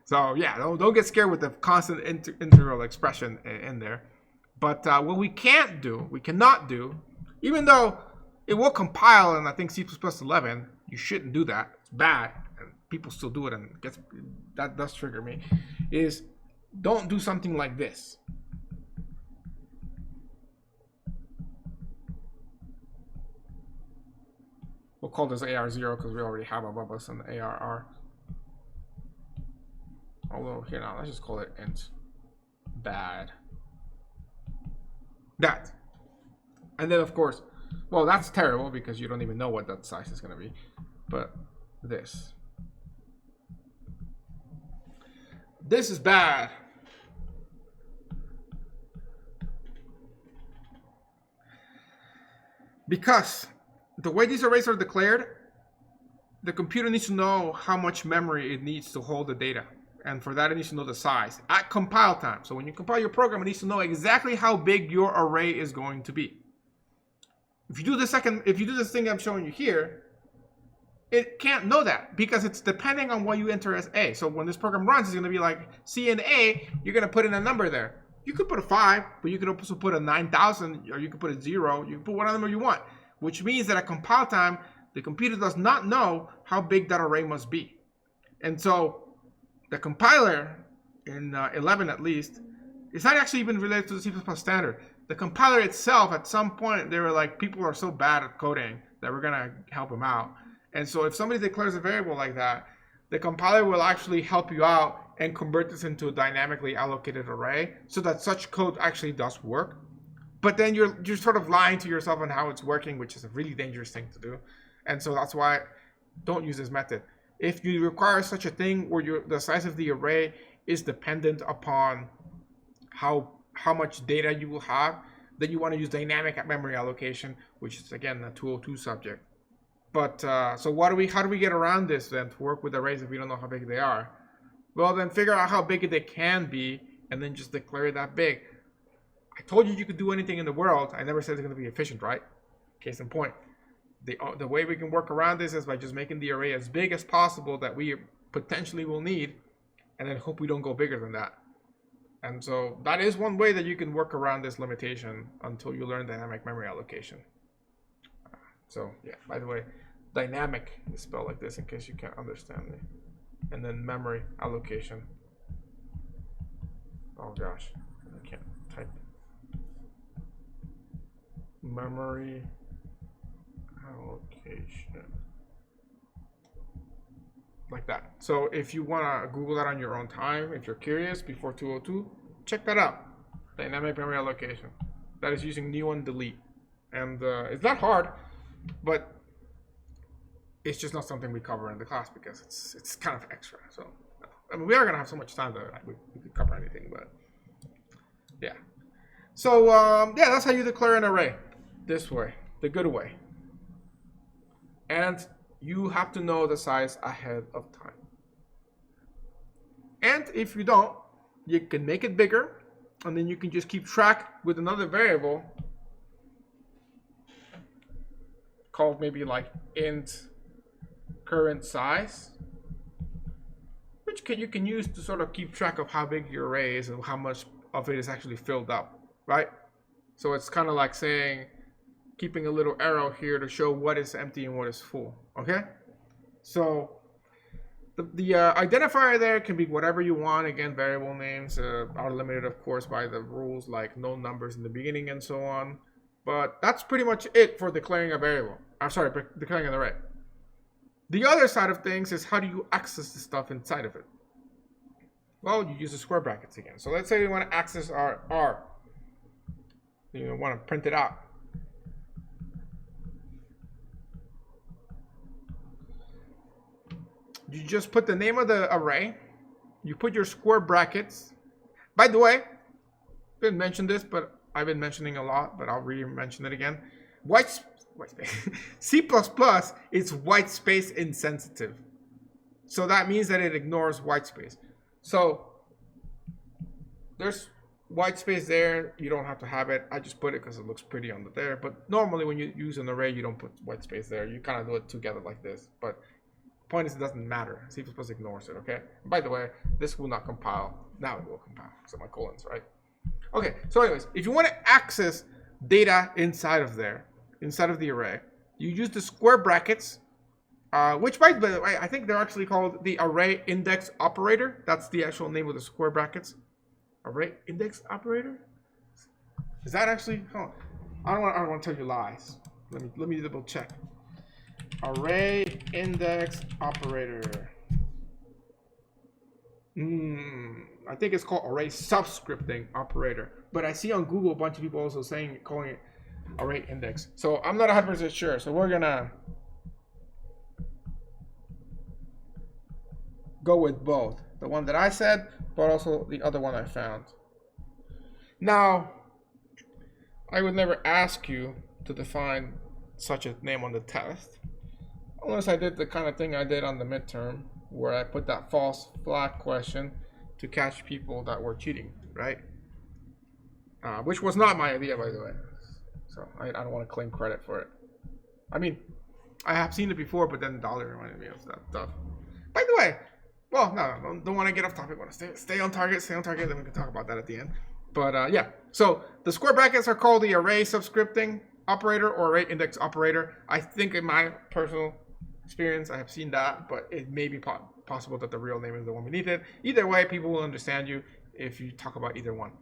So yeah, don't get scared with the constant integral expression in there. But what we cannot do, even though it will compile in I think C++ 11, you shouldn't do that. It's bad, and people still do it, and that does trigger me. Is don't do something like this. We'll call this AR0 because we already have above us an ARR. Although here now, let's just call it int bad. That. And then of course, well, that's terrible because you don't even know what that size is going to be. But this. This is bad. Because the way these arrays are declared, the computer needs to know how much memory it needs to hold the data. And for that, it needs to know the size at compile time. So when you compile your program, it needs to know exactly how big your array is going to be. If you do this thing I'm showing you here, it can't know that because it's depending on what you enter as A. So when this program runs, it's going to be like cin, you're going to put in a number there. You could put a 5, but you could also put a 9,000, or you could put a 0. You can put whatever number you want, which means that at compile time, the computer does not know how big that array must be. And so the compiler, in 11 at least, it's not actually even related to the C++ standard. The compiler itself, at some point, they were like, people are so bad at coding that we're going to help them out. And so if somebody declares a variable like that, the compiler will actually help you out and convert this into a dynamically allocated array so that such code actually does work. But then you're sort of lying to yourself on how it's working, which is a really dangerous thing to do. And so that's why don't use this method. If you require such a thing where the size of the array is dependent upon how much data you will have, then you want to use dynamic memory allocation, which is again a 202 subject. But so how do we get around this then to work with arrays if we don't know how big they are? Well, then figure out how big they can be and then just declare it that big. I told you could do anything in the world. I never said it's going to be efficient, right? Case in point. The way we can work around this is by just making the array as big as possible that we potentially will need, and then hope we don't go bigger than that. And so that is one way that you can work around this limitation until you learn dynamic memory allocation. So yeah, by the way, dynamic is spelled like this in case you can't understand it. And then memory allocation. Oh gosh, I can't type. Memory allocation. Like that. So if you want to Google that on your own time, if you're curious, before 202, check that out. Dynamic memory allocation. That is using new and delete. And it's not hard, but it's just not something we cover in the class because it's kind of extra. So I mean, we are going to have so much time that we could cover anything, but yeah. So yeah, that's how you declare an array. This way, the good way. And you have to know the size ahead of time. And if you don't, you can make it bigger, and then you can just keep track with another variable called maybe like int current size, which you can use to sort of keep track of how big your array is and how much of it is actually filled up, right? So it's kind of like saying, keeping a little arrow here to show what is empty and what is full, okay? So the identifier there can be whatever you want. Again, variable names are limited, of course, by the rules like no numbers in the beginning and so on. But that's pretty much it for declaring a variable. I'm sorry, declaring an array. The other side of things is how do you access the stuff inside of it? Well, you use the square brackets again. So let's say we want to access our R. You want to print it out. You just put the name of the array. You put your square brackets. By the way, I didn't mention this, but I've been mentioning a lot, but I'll re-mention it again. White space. C++ is white space insensitive. So that means that it ignores white space. So there's white space there. You don't have to have it. I just put it because it looks pretty on the there. But normally when you use an array, you don't put white space there. You kind of do it together like this. But point is, it doesn't matter. C++ ignores it, okay? And by the way, this will not compile. Now it will compile. So my colons, right? Okay, so anyways, if you want to access data inside of there, inside of the array, you use the square brackets, which by the way, I think they're actually called the array index operator. That's the actual name of the square brackets. Array index operator? Is that actually? Hold on. I don't want to tell you lies. Let me double check. Array index operator. I think it's called array subscripting operator. But I see on Google a bunch of people also calling it array index. So I'm not 100% sure. So we're gonna go with both. The one that I said, but also the other one I found. Now, I would never ask you to define such a name on the test. Unless I did the kind of thing I did on the midterm, where I put that false flag question to catch people that were cheating, right? Which was not my idea, by the way. So I don't want to claim credit for it. I mean, I have seen it before, but then Dolly reminded me of that stuff. By the way, well, no, don't want to get off topic. I want to stay on target, then we can talk about that at the end. But yeah, so the square brackets are called the array subscripting operator or array index operator. I think in my personal experience, I have seen that, but it may be possible that the real name is the one beneath it. Either way, people will understand you if you talk about either one,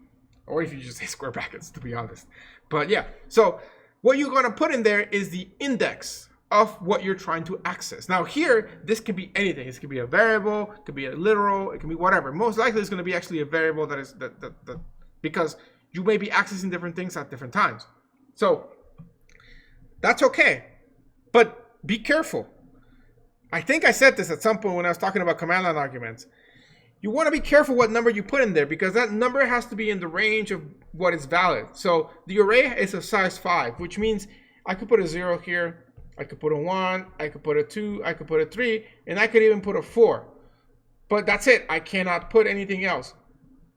or if you just say square brackets, to be honest. But yeah, so what you're going to put in there is the index of what you're trying to access. Now here, this can be anything. This could be a variable, it could be a literal, it can be whatever. Most likely it's going to be actually a variable that is that because you may be accessing different things at different times. So that's okay, but be careful. I think I said this at some point when I was talking about command line arguments. You want to be careful what number you put in there because that number has to be in the range of what is valid. So the array is of size 5, which means I could put a 0 here, I could put a 1, I could put a 2, I could put a 3, and I could even put a 4. But that's it. I cannot put anything else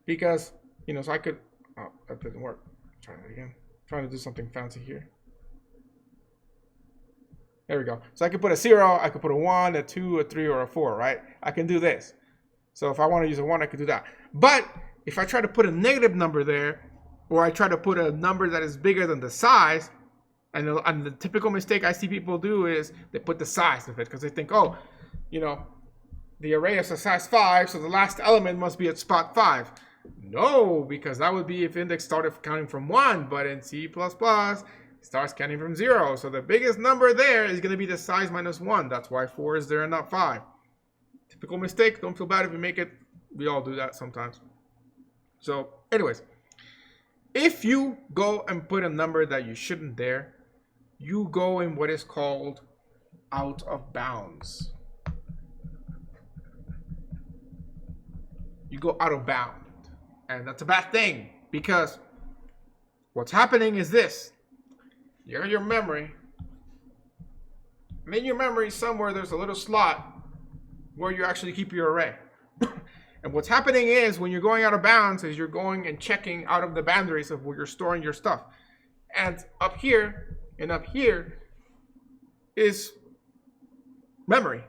because, so I could, oh, that didn't work. Try that again. Trying to do something fancy here. There we go. So I could put a 0, I could put a 1, a 2, a 3, or a 4, right? I can do this. So if I want to use a 1, I could do that. But If I try to put a negative number there, or I try to put a number that is bigger than the size, and the typical mistake I see people do is they put the size of it because they think, oh, you know, the array is a size 5, so the last element must be at spot 5. No, because that would be if index started counting from 1, but in C++, it starts counting from 0. So the biggest number there is going to be the size minus 1. That's why 4 is there and not 5. Typical mistake. Don't feel bad if you make it. We all do that sometimes. So anyways, if you go and put a number that you shouldn't there, you go in what is called out of bounds. You go out of bound. And that's a bad thing, because what's happening is this. You have your memory. And in your memory somewhere there's a little slot where you actually keep your array. And what's happening is when you're going out of bounds is you're going and checking out of the boundaries of where you're storing your stuff. And up here and up here is memory.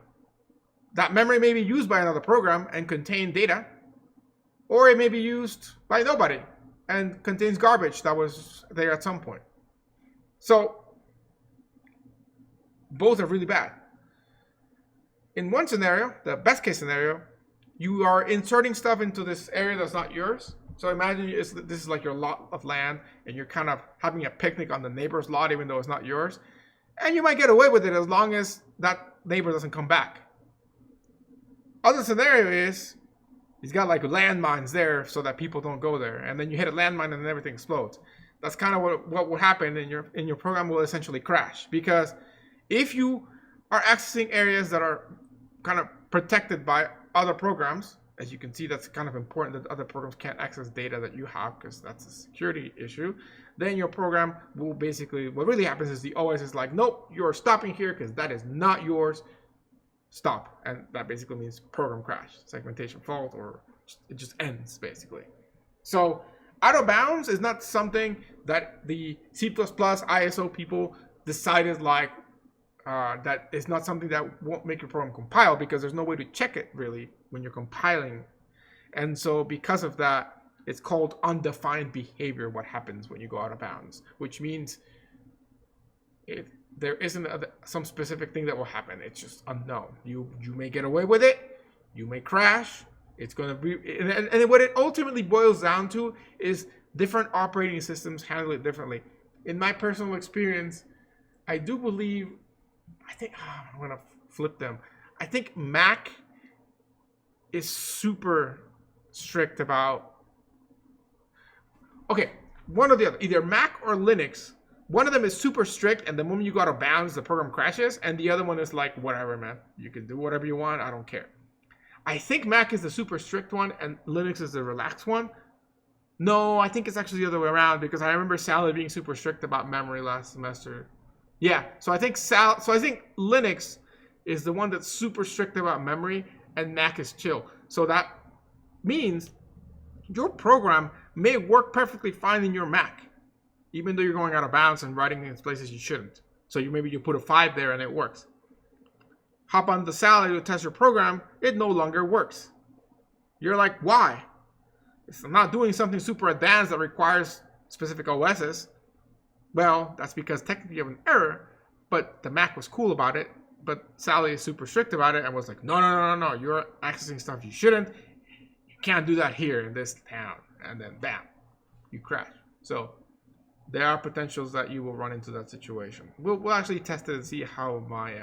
That memory may be used by another program and contain data, or it may be used by nobody and contains garbage that was there at some point. So both are really bad. In one scenario, the best case scenario, you are inserting stuff into this area that's not yours. So imagine this is like your lot of land and you're kind of having a picnic on the neighbor's lot even though it's not yours. And you might get away with it as long as that neighbor doesn't come back. Other scenario is he's got like landmines there so that people don't go there. And then you hit a landmine and then everything explodes. That's kind of what will happen, and your program will essentially crash. Because if you are accessing areas that are kind of protected by other programs, as you can see, that's kind of important that other programs can't access data that you have because that's a security issue. Then your program will basically, what really happens is the OS is like, nope, you're stopping here because that is not yours. Stop. And that basically means program crash, segmentation fault, or it just ends basically. So out of bounds is not something that the C++ ISO people decided like, that is not something that won't make your program compile, because there's no way to check it really when you're compiling. And so because of that, it's called undefined behavior, what happens when you go out of bounds, which means there isn't some specific thing that will happen. It's just unknown. You may get away with it. You may crash. It's going to be, and what it ultimately boils down to is different operating systems handle it differently. In my personal experience, I do believe, I'm going to flip them. I think Mac is super strict about, okay, one or the other, either Mac or Linux. One of them is super strict, and the moment you go out of bounds, the program crashes. And the other one is like, whatever, man. You can do whatever you want. I don't care. I think Mac is the super strict one, and Linux is the relaxed one. No, I think it's actually the other way around, because I remember Sally being super strict about memory last semester. Yeah, so I think Linux is the one that's super strict about memory, and Mac is chill. So that means your program may work perfectly fine in your Mac, even though you're going out of bounds and writing in places you shouldn't. So maybe you put a 5 there and it works. Hop on the Sally to test your program, it no longer works. You're like, why? It's not doing something super advanced that requires specific OSs. Well, that's because technically you have an error, but the Mac was cool about it. But Sally is super strict about it and was like, no, you're accessing stuff you shouldn't. You can't do that here in this town. And then bam, you crash. So there are potentials that you will run into that situation. We'll actually test it and see how my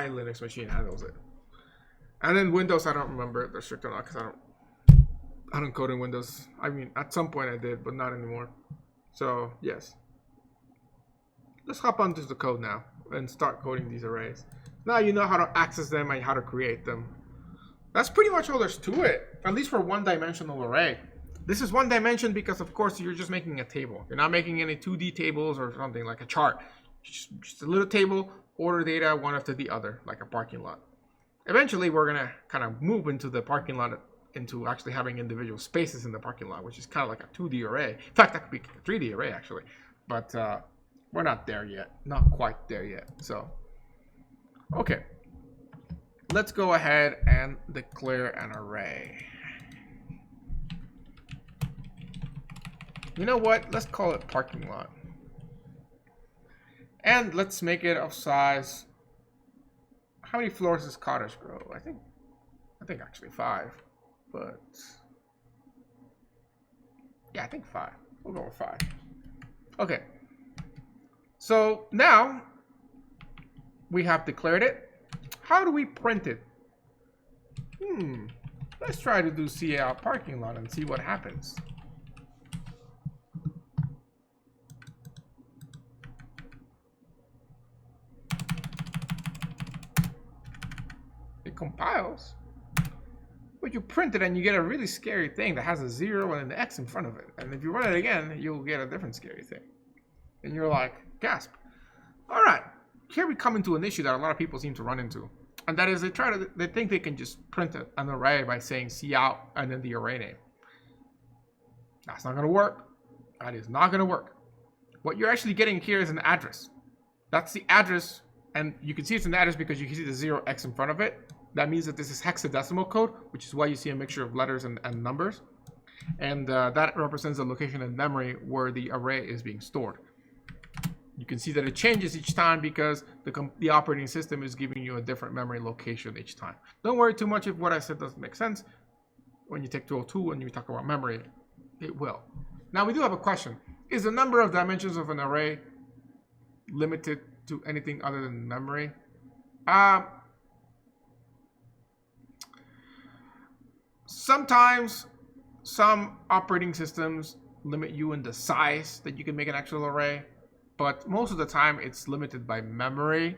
Linux machine handles it. And then Windows, I don't remember if they're strict or not, because I don't code in Windows. I mean, at some point I did, but not anymore. So yes, let's hop onto the code now and start coding these arrays. Now you know how to access them and how to create them. That's pretty much all there's to it, at least for one-dimensional array. This is one dimension because, of course, you're just making a table. You're not making any 2D tables or something like a chart. Just a little table, order data one after the other, like a parking lot. Eventually, we're going to kind of move into the parking lot, into actually having individual spaces in the parking lot, which is kind of like a 2D array. In fact, that could be a 3D array, actually. But we're not there yet. Not quite there yet. So, okay. Let's go ahead and declare an array. You know what? Let's call it parking lot. And let's make it of size. How many floors does cottage grow? I think actually 5. But yeah, I think 5. We'll go with 5. Okay. So now we have declared it. How do we print it? Let's try to do cout parking lot and see what happens. It compiles, but you print it and you get a really scary thing that has a 0 and an X in front of it. And if you run it again, you'll get a different scary thing. And you're like, gasp. All right, here we come into an issue that a lot of people seem to run into. And that is they think they can just print an array by saying cout and then the array name. That's not gonna work. That is not gonna work. What you're actually getting here is an address. That's the address, and you can see it's an address because you can see the 0x in front of it. That means that this is hexadecimal code, which is why you see a mixture of letters and numbers. And that represents the location in memory where the array is being stored. You can see that it changes each time because the operating system is giving you a different memory location each time. Don't worry too much if what I said doesn't make sense. When you take 202 and you talk about memory, it will. Now we do have a question. Is the number of dimensions of an array limited to anything other than memory? Sometimes some operating systems limit you in the size that you can make an actual array, but most of the time it's limited by memory.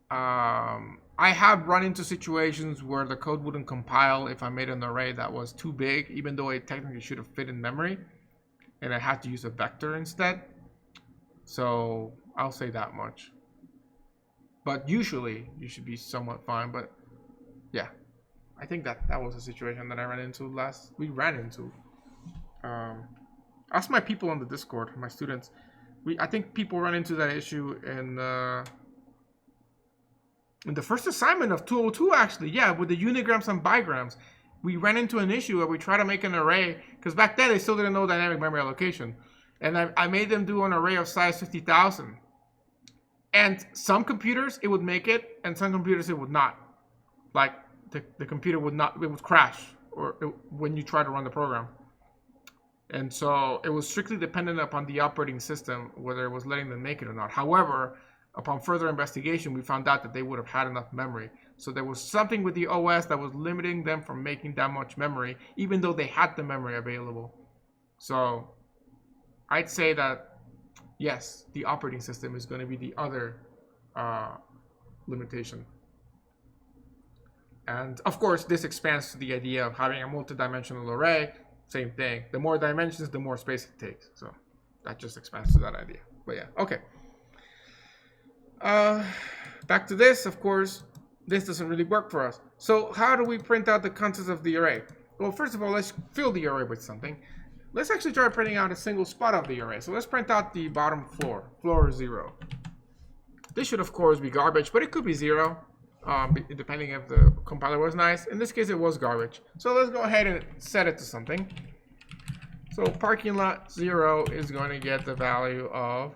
I have run into situations where the code wouldn't compile if I made an array that was too big, even though it technically should have fit in memory, and I had to use a vector instead. So I'll say that much. But usually you should be somewhat fine. But yeah, I think that was a situation that I ran into ask my people on the Discord, my students. I think people run into that issue in the first assignment of 202, actually. Yeah, with the unigrams and bigrams. We ran into an issue where we tried to make an array, because back then they still didn't know dynamic memory allocation. And I made them do an array of size 50,000. And some computers, it would make it, and some computers, it would not. Like, the computer would not, it would crash when you try to run the program. And so it was strictly dependent upon the operating system, whether it was letting them make it or not. However, upon further investigation, we found out that they would have had enough memory. So there was something with the OS that was limiting them from making that much memory, even though they had the memory available. So I'd say that, yes, the operating system is going to be the other limitation. And of course, this expands to the idea of having a multidimensional array. Same thing. The more dimensions, the more space it takes. So that just expands to that idea. But yeah, okay. Back to this, of course, this doesn't really work for us. So how do we print out the contents of the array? Well, first of all, let's fill the array with something. Let's actually try printing out a single spot of the array. So let's print out the bottom floor, floor 0. This should, of course, be garbage, but it could be 0, depending if the compiler was nice. In this case, it was garbage. So let's go ahead and set it to something. So parking lot 0 is going to get the value of,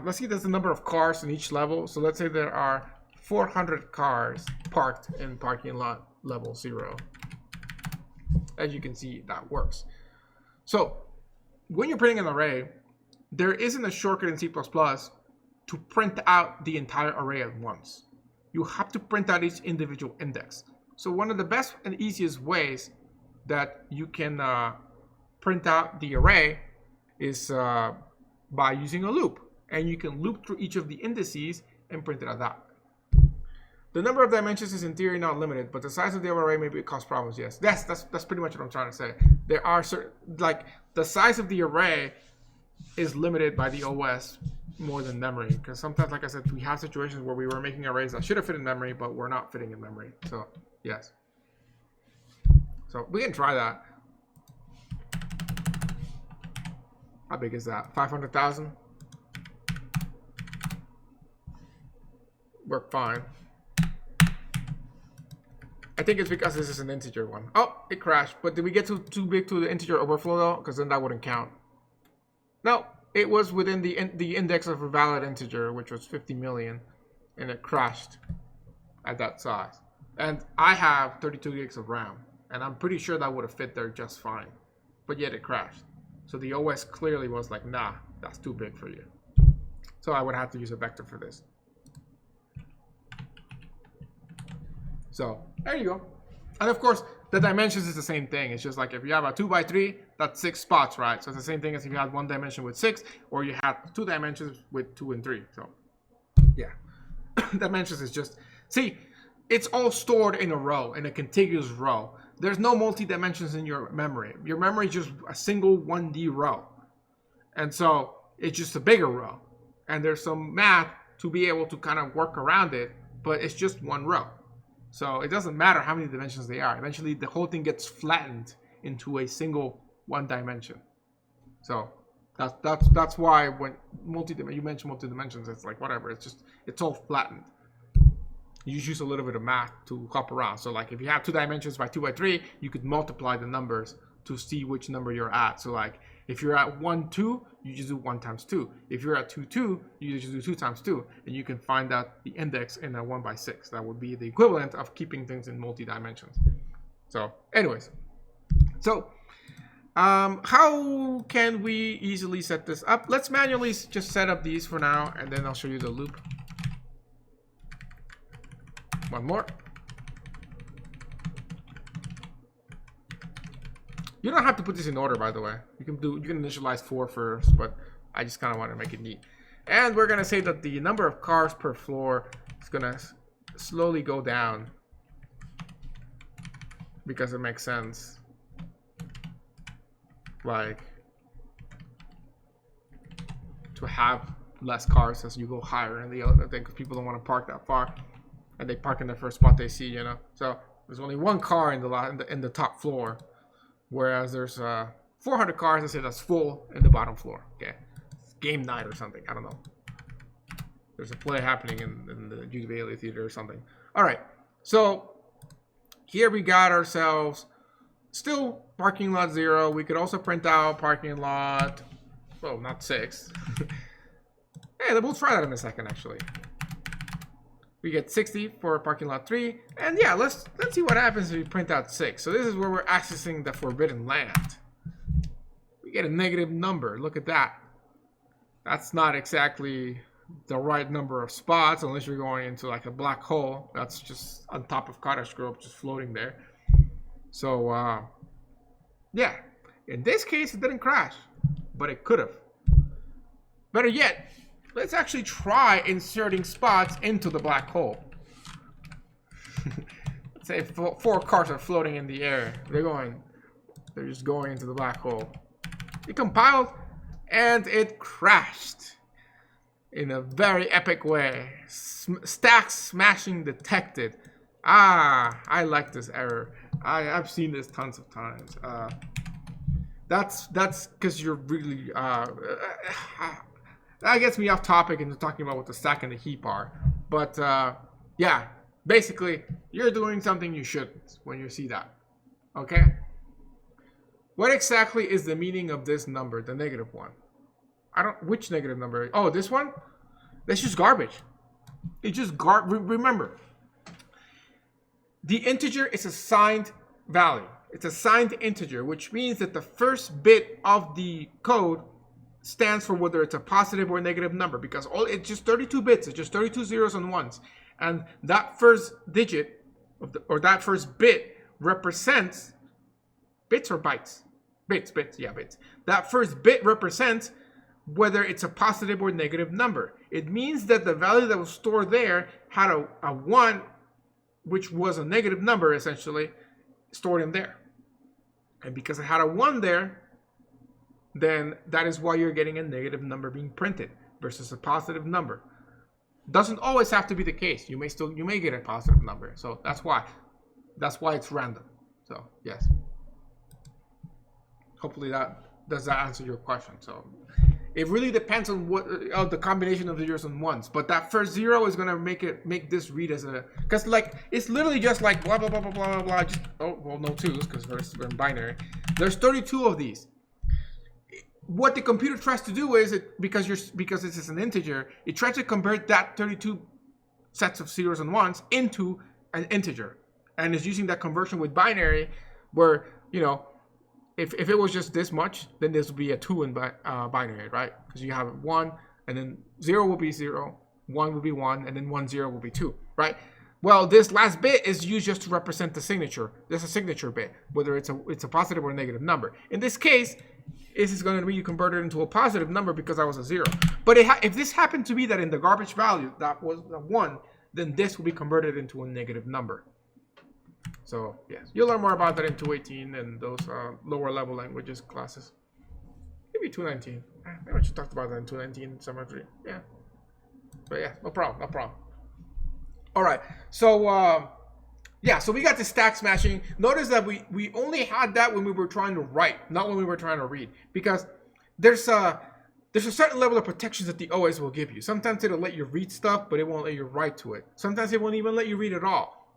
let's see, there's the number of cars in each level. So let's say there are 400 cars parked in parking lot level 0. As you can see, that works. So when you're printing an array, there isn't a shortcut in C++ to print out the entire array at once. You have to print out each individual index. So one of the best and easiest ways that you can print out the array is by using a loop. And you can loop through each of the indices and print it out that way. The number of dimensions is in theory not limited, but the size of the array may cause problems. Yes, that's pretty much what I'm trying to say. There are certain, like, the size of the array is limited by the OS more than memory, because sometimes, like I said, we have situations where we were making arrays that should have fit in memory, but we're not fitting in memory. So yes, so we can try that. How big is that? 500,000. Work fine. I think it's because this is an integer one. Oh, it crashed. But did we get too big to the integer overflow though? Because then that wouldn't count. No, it was within the index of a valid integer, which was 50 million, and it crashed at that size. And I have 32 gigs of RAM, and I'm pretty sure that would have fit there just fine. But yet it crashed. So the OS clearly was like, nah, that's too big for you. So I would have to use a vector for this. So there you go. And of course, the dimensions is the same thing. It's just like if you have a 2x3, that's 6 spots, right? So it's the same thing as if you had 1 dimension with 6, or you had 2 dimensions with 2 and 3. So yeah, dimensions is just, see, it's all stored in a row, in a contiguous row. There's no multi-dimensions in your memory. Your memory is just a single 1D row. And so it's just a bigger row. And there's some math to be able to kind of work around it, but it's just one row. So it doesn't matter how many dimensions they are. Eventually the whole thing gets flattened into a single 1 dimension. So that's why when you mention multi-dimensions, it's like whatever, it's all flattened. You use a little bit of math to hop around. So like if you have 2 dimensions by 2 by 3, you could multiply the numbers to see which number you're at. So like if you're at 1, 2, you just do 1 times 2. If you're at 2, 2, you just do 2 times 2. And you can find out the index in a 1 by 6. That would be the equivalent of keeping things in multi-dimensions. So anyways, so how can we easily set this up? Let's manually just set up these for now, and then I'll show you the loop. One more. You don't have to put this in order, by the way. You can initialize 4 first, but I just kind of want to make it neat. And we're gonna say that the number of cars per floor is gonna slowly go down because it makes sense. Like to have less cars as you go higher in the elevator, because people don't want to park that far. And they park in the first spot they see, you know. So there's only 1 car in the top floor, whereas there's 400 cars. I say that's full in the bottom floor. Okay, it's game night or something. I don't know. There's a play happening in the Jubilee Theater or something. All right, so here we got ourselves still parking lot 0. We could also print out parking lot. Oh, not 6. Hey, we'll try that in a second, actually. We get 60 for parking lot 3, and yeah, let's see what happens if we print out 6. So this is where we're accessing the forbidden land. We get a negative number. Look at that. That's not exactly the right number of spots unless you're going into like a black hole. That's just on top of Cottage Grove, just floating there. So yeah, in this case it didn't crash, but it could have. Better yet, let's actually try inserting spots into the black hole. Let's say 4 cars are floating in the air. They're just going into the black hole. It compiled and it crashed in a very epic way. Stack smashing detected. Ah, I like this error. I've seen this tons of times. That's because you're really that gets me off topic into talking about what the stack and the heap are. But yeah, basically, you're doing something you shouldn't when you see that. Okay? What exactly is the meaning of this number, the negative one? Which negative number? Oh, this one? That's just garbage. It's just remember, the integer is a signed value. It's a signed integer, which means that the first bit of the code stands for whether it's a positive or negative number, because it's just 32 bits. It's just 32 zeros and ones, and that first digit or that first bit represents bits or bytes. Bits. Yeah, bits. That first bit represents whether it's a positive or negative number. It means that the value that was stored there had a 1, which was a negative number essentially stored in there, and because it had a 1 there, then that is why you're getting a negative number being printed versus a positive number. Doesn't always have to be the case. You may get a positive number. So that's why it's random. So yes. Hopefully that answer your question. So It really depends on what the combination of zeros and ones. But that first 0 is gonna make this read as a, because like it's literally just like blah blah blah blah blah blah. Just, oh well, no 2s because we're in binary. There's 32 of these. What the computer tries to do is because this is an integer, it tries to convert that 32 sets of zeros and ones into an integer, and is using that conversion with binary, where if it was just this much, then this would be a 2 in binary, right? Because you have 1, and then 0 will be 0, 1 will be 1, and then 1 0 will be 2, right? Well, this last bit is used just to represent the signature. There's a signature bit, whether it's a positive or a negative number. In this case, this is going to be converted into a positive number because that was a 0. But if this happened to be that in the garbage value that was a 1, then this will be converted into a negative number. So yes, you'll learn more about that in 218 and those lower level languages classes. Maybe 219. Maybe I should talk about that in 219 summer 3. Yeah. But yeah, no problem, no problem. All right, so yeah, so we got the stack smashing. Notice that we only had that when we were trying to write, not when we were trying to read, because there's a certain level of protections that the OS will give you. Sometimes it'll let you read stuff, but it won't let you write to it. Sometimes it won't even let you read at all.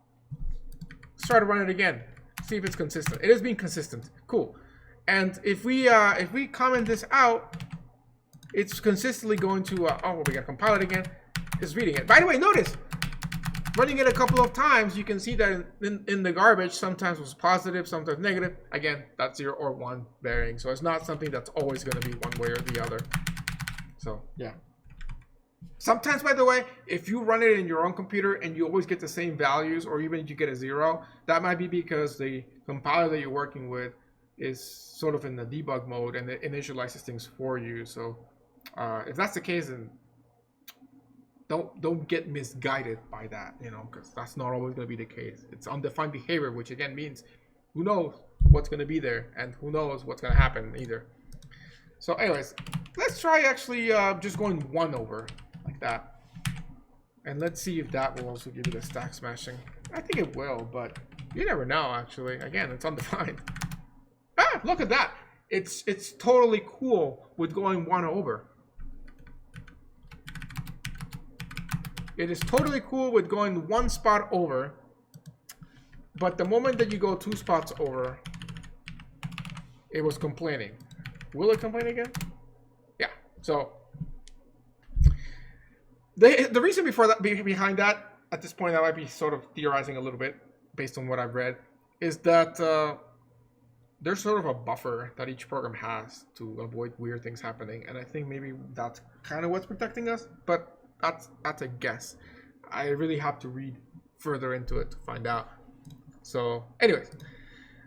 Let's try to run it again. See if it's consistent. It is being consistent. Cool. And if we comment this out, it's consistently going to oh, we gotta compile it again. It's reading it. By the way, notice running it a couple of times, you can see that in the garbage, sometimes it was positive, sometimes negative. Again, that's 0 or 1 varying. So it's not something that's always going to be one way or the other. So, yeah. Sometimes, by the way, if you run it in your own computer and you always get the same values, or even if you get a 0, that might be because the compiler that you're working with is sort of in the debug mode and it initializes things for you. So if that's the case, then don't get misguided by that, because that's not always going to be the case. It's undefined behavior, which again means who knows what's going to be there and who knows what's going to happen either. So anyways, let's try actually just going 1 over like that. And let's see if that will also give you the stack smashing. I think it will, but you never know actually. Again, it's undefined. Ah, look at that. It's totally cool with going 1 over. It is totally cool with going 1 spot over, but the moment that you go 2 spots over, it was complaining. Will it complain again? Yeah. So the reason behind that, at this point, I might be sort of theorizing a little bit based on what I've read, is that there's sort of a buffer that each program has to avoid weird things happening, and I think maybe that's kind of what's protecting us, but that's a guess. I really have to read further into it to find out. So anyways,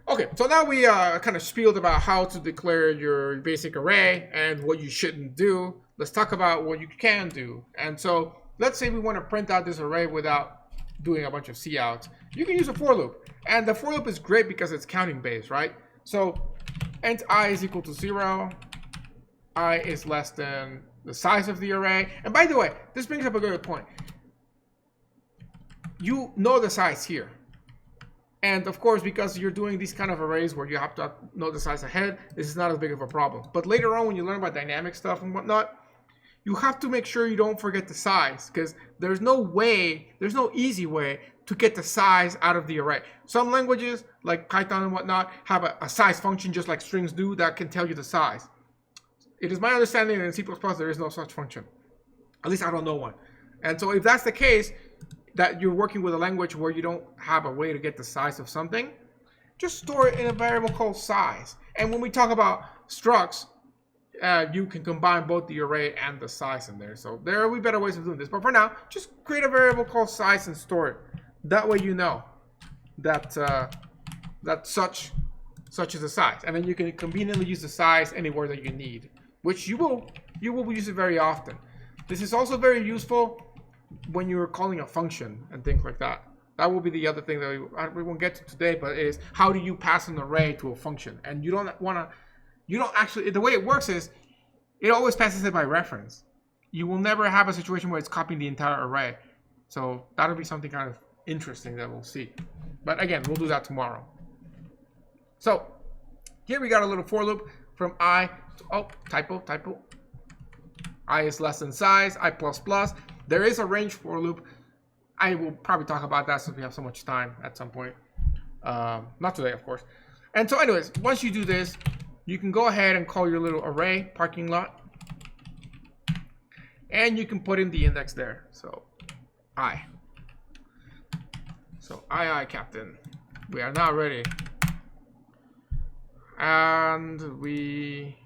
okay, so now we kind of spieled about how to declare your basic array and what you shouldn't do. Let's talk about what you can do. And so let's say we want to print out this array without doing a bunch of couts. You can use a for loop, and the for loop is great because it's counting based, right? So int I is equal to 0, I is less than the size of the array. And by the way, this brings up a good point. You know the size here. And of course, because you're doing these kind of arrays where you have to know the size ahead, this is not as big of a problem. But later on, when you learn about dynamic stuff and whatnot, you have to make sure you don't forget the size, because there's no easy way to get the size out of the array. Some languages, like Python and whatnot, have a size function just like strings do that can tell you the size. It is my understanding that in C++ there is no such function. At least I don't know one. And so if that's the case, that you're working with a language where you don't have a way to get the size of something, just store it in a variable called size. And when we talk about structs, you can combine both the array and the size in there. So there will be better ways of doing this. But for now, just create a variable called size and store it. That way you know that such is the size. And then you can conveniently use the size anywhere that you need, which you will use it very often. This is also very useful when you're calling a function and things like that. That will be the other thing that we won't get to today, but is how do you pass an array to a function? And you don't actually, the way it works is it always passes it by reference. You will never have a situation where it's copying the entire array. So that'll be something kind of interesting that we'll see. But again, we'll do that tomorrow. So here we got a little for loop from I to, oh, typo. I is less than size, I plus plus. There is a range for loop. I will probably talk about that since we have so much time at some point. Not today, of course. And so anyways, once you do this, you can go ahead and call your little array parking lot. And you can put in the index there. So I. So I captain. We are now ready. And we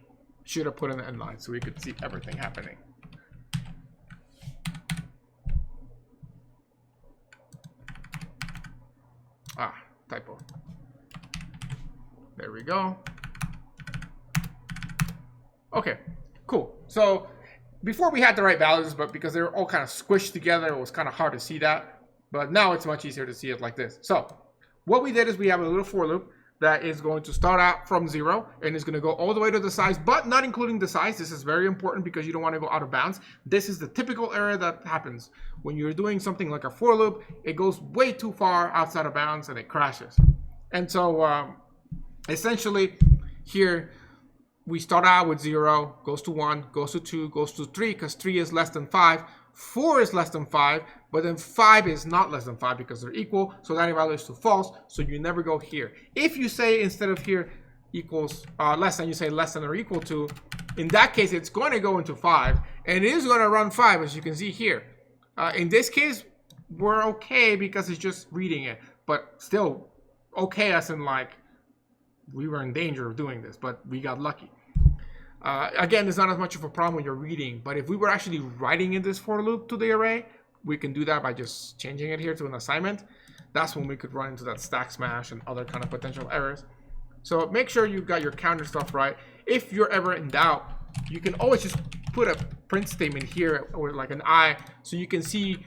should have put in the end line so we could see everything happening. Typo. There we go. Okay, cool. So before we had the right values, but because they were all kind of squished together, it was kind of hard to see that. But now it's much easier to see it like this. So what we did is we have a little for loop that is going to start out from 0 and is going to go all the way to the size, but not including the size. This is very important because you don't want to go out of bounds. This is the typical error that happens when you're doing something like a for loop. It goes way too far outside of bounds and it crashes. And so essentially here we start out with 0, goes to 1, goes to 2, goes to 3, because 3 is less than 5. 4 is less than 5, but then 5 is not less than 5 because they're equal, so that evaluates to false, so you never go here. If you say instead of here equals less than, you say less than or equal to, in that case it's going to go into 5, and it is going to run 5, as you can see here. In this case, we're okay because it's just reading it, but still okay as in like we were in danger of doing this, but we got lucky. Again, it's not as much of a problem when you're reading, but if we were actually writing in this for loop to the array, we can do that by just changing it here to an assignment. That's when we could run into that stack smash and other kind of potential errors. So make sure you've got your counter stuff right. If you're ever in doubt, you can always just put a print statement here or like an I, so you can see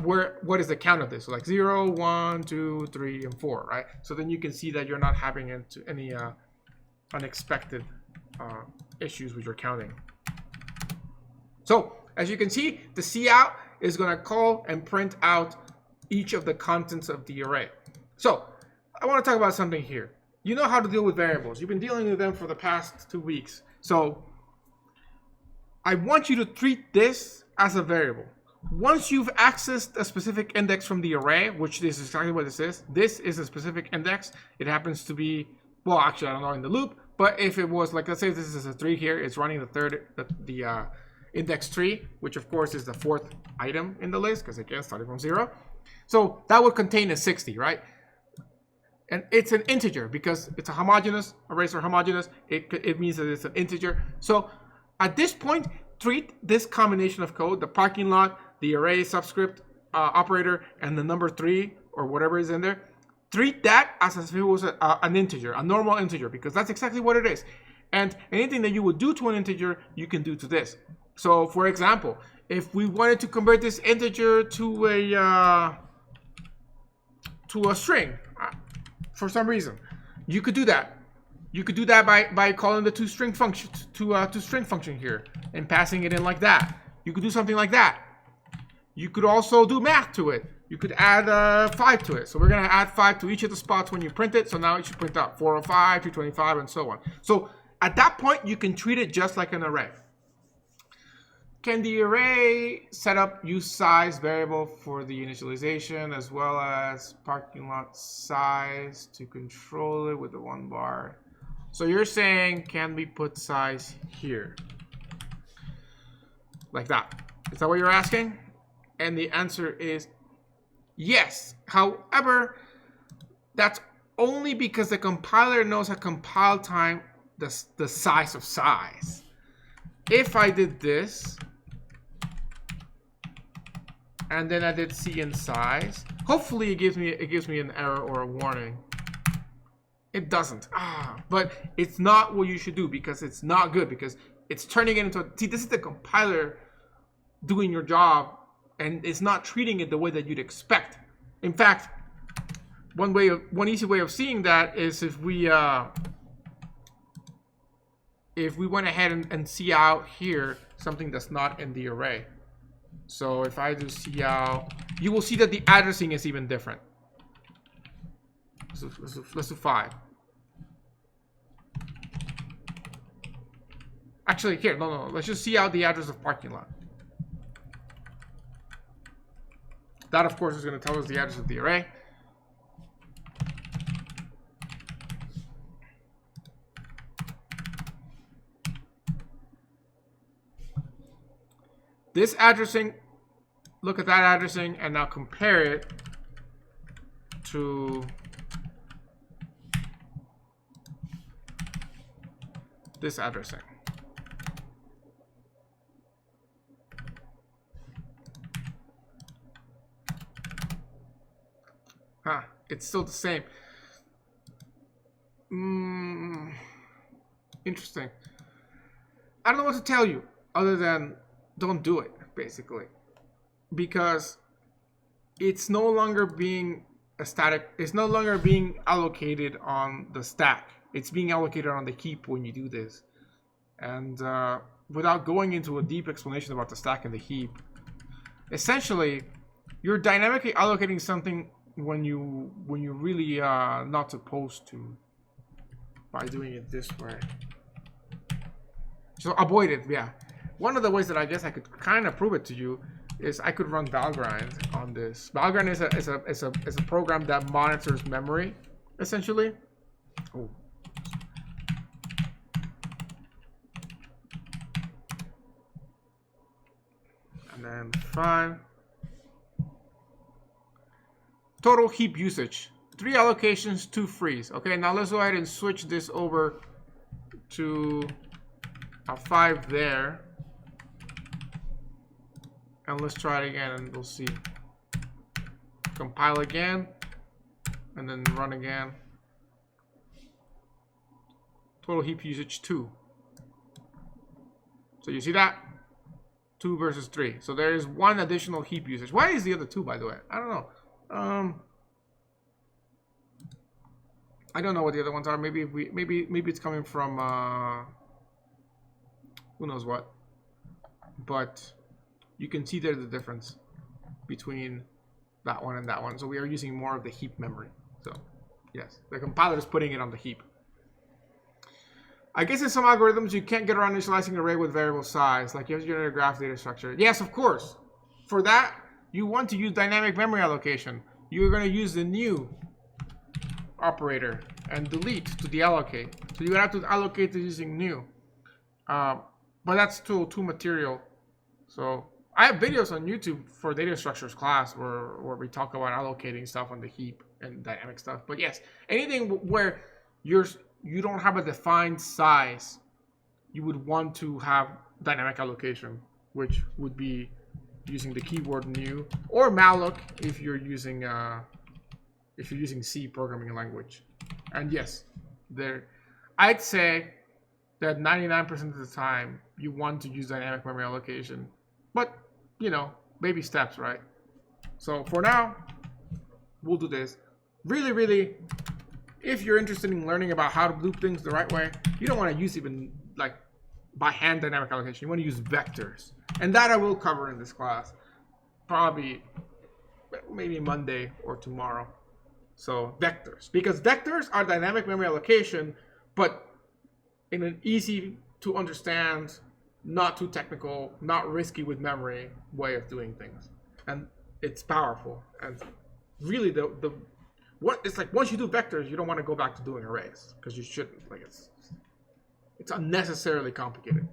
what is the count of this. So like 0, 1, 2, 3, and 4, right? So then you can see that you're not having into any unexpected issues with your counting. So as you can see, the cout is going to call and print out each of the contents of the array. So I want to talk about something here. You know how to deal with variables. You've been dealing with them for the past 2 weeks. So I want you to treat this as a variable. Once you've accessed a specific index from the array, which this is exactly what this is a specific index. It happens to be, well, actually, I don't know in the loop, but if it was like, let's say this is a 3 here, it's running the index 3, which of course is the 4th item in the list, because again, starting from 0. So that would contain a 60, right? And it's an integer because it's a homogeneous, arrays are homogeneous. It means that it's an integer. So at this point, treat this combination of code, the parking lot, the array subscript operator, and the number 3 or whatever is in there, treat that as if it was an integer, a normal integer, because that's exactly what it is. And anything that you would do to an integer, you can do to this. So for example, if we wanted to convert this integer to a string for some reason, you could do that. You could do that by calling the toString function here and passing it in like that. You could do something like that. You could also do math to it. You could add 5 to it. So we're going to add 5 to each of the spots when you print it. So now it should print out 405, 225, and so on. So at that point, you can treat it just like an array. Can the array set up use size variable for the initialization as well as parking lot size to control it with the 1 bar? So you're saying, can we put size here? Like that. Is that what you're asking? And the answer is yes. However, that's only because the compiler knows at compile time the size of size. If I did this, and then I did cin size, hopefully it gives me an error or a warning. It doesn't. But it's not what you should do because it's not good, because it's turning it into see, this is the compiler doing your job, and it's not treating it the way that you'd expect. In fact, one easy way of seeing that is if we went ahead and cout here something that's not in the array. So if I do cout, you will see that the addressing is even different. So let's do 5. Actually, here, no. Let's just see out the address of parking lot. That, of course, is going to tell us the address of the array. This addressing, look at that addressing, and now compare it to this addressing. Huh, it's still the same. Interesting. I don't know what to tell you other than don't do it, basically. Because it's no longer being a static, it's no longer being allocated on the stack. It's being allocated on the heap when you do this. And without going into a deep explanation about the stack and the heap, essentially, you're dynamically allocating something when you really not supposed to, by doing it this way. So avoid it, yeah. One of the ways that I guess I could kind of prove it to you is I could run Valgrind on this. Valgrind is a program that monitors memory, essentially. Oh. And then 5. Total heap usage. 3 allocations, 2 frees. Okay, now let's go ahead and switch this over to a 5 there. And let's try it again and we'll see. Compile again. And then run again. Total heap usage 2. So you see that? 2 versus 3. So there is 1 additional heap usage. Why is the other 2, by the way? I don't know. I don't know what the other ones are. Maybe it's coming from who knows what. But you can see there's the difference between that one and that one. So we are using more of the heap memory. So yes, the compiler is putting it on the heap. I guess in some algorithms you can't get around initializing an array with variable size, like you have to generate a graph data structure. Yes, of course. For that, you want to use dynamic memory allocation. You're going to use the new operator and delete to deallocate. So you have to allocate this using new. But that's too material. So I have videos on YouTube for data structures class where we talk about allocating stuff on the heap and dynamic stuff. But yes, anything where you don't have a defined size, you would want to have dynamic allocation, which would be using the keyword new, or malloc if you're using C programming language. And yes, I'd say that 99% of the time you want to use dynamic memory allocation, but you know, baby steps, right? So for now, we'll do this. Really, if you're interested in learning about how to do things the right way, you don't want to use even like by hand dynamic allocation. You want to use vectors. And that I will cover in this class. Probably maybe Monday or tomorrow. So vectors. Because vectors are dynamic memory allocation, but in an easy to understand, not too technical, not risky with memory way of doing things. And it's powerful. And really it's like once you do vectors, you don't want to go back to doing arrays. Because you shouldn't. Like it's unnecessarily complicated.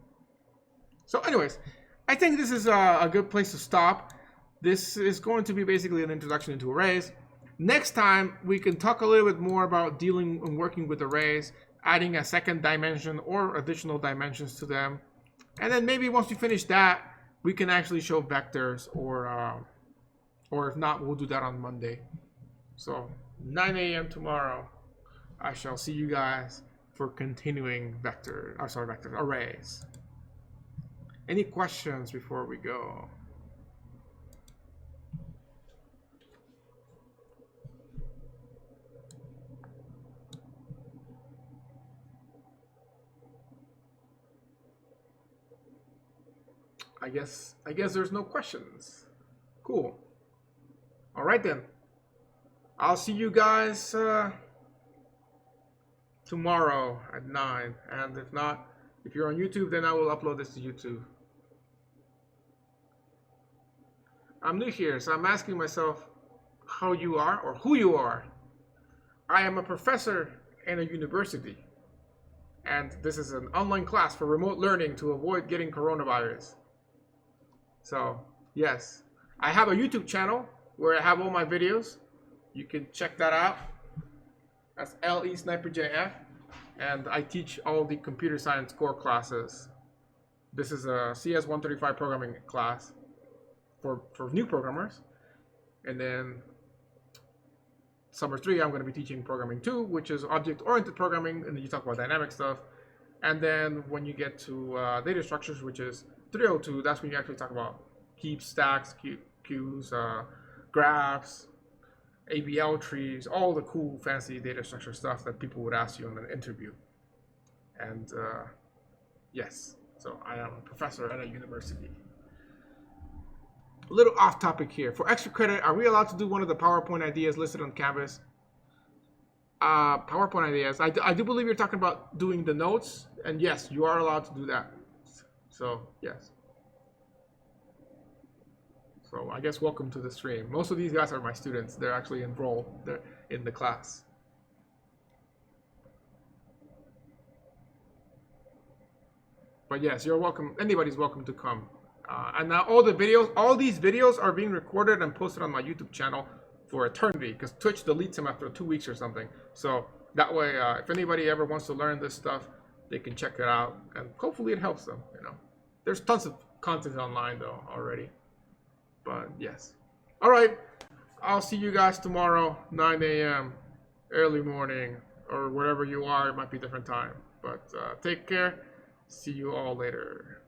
So anyways, I think this is a good place to stop. This is going to be basically an introduction into arrays. Next time, we can talk a little bit more about dealing and working with arrays, adding a second dimension or additional dimensions to them. And then maybe once we finish that, we can actually show vectors, or if not, we'll do that on Monday. So 9 a.m. tomorrow, I shall see you guys for continuing arrays. Any questions before we go? I guess there's no questions. Cool. All right then. I'll see you guys tomorrow at 9, and if not, If you're on YouTube, then I will upload this to YouTube. I'm new here, so I'm asking myself how you are or who you are. I am a professor in a university, and this is an online class for remote learning to avoid getting coronavirus. So, yes, I have a YouTube channel where I have all my videos. You can check that out. That's LE Sniper JF, and I teach all the computer science core classes. This is a CS 135 programming class for new programmers, and then summer 3 I'm going to be teaching programming 2, which is object-oriented programming, and then you talk about dynamic stuff. And then when you get to data structures, which is 302, that's when you actually talk about heaps, stacks, queues, graphs, ABL trees, all the cool fancy data structure stuff that people would ask you in an interview. And yes, so I am a professor at a university. A little off topic here. For extra credit, are we allowed to do one of the PowerPoint ideas listed on Canvas? PowerPoint ideas. I do believe you're talking about doing the notes, and yes, you are allowed to do that. So yes. So I guess welcome to the stream. Most of these guys are my students. They're actually enrolled. They're in the class. But yes, you're welcome. Anybody's welcome to come. And now all these videos are being recorded and posted on my YouTube channel for eternity, because Twitch deletes them after 2 weeks or something. So that way, if anybody ever wants to learn this stuff, they can check it out, and hopefully it helps them. You know, there's tons of content online though already. But yes, all right. I'll see you guys tomorrow, 9 a.m. early morning, or wherever you are. It might be a different time. But take care. See you all later.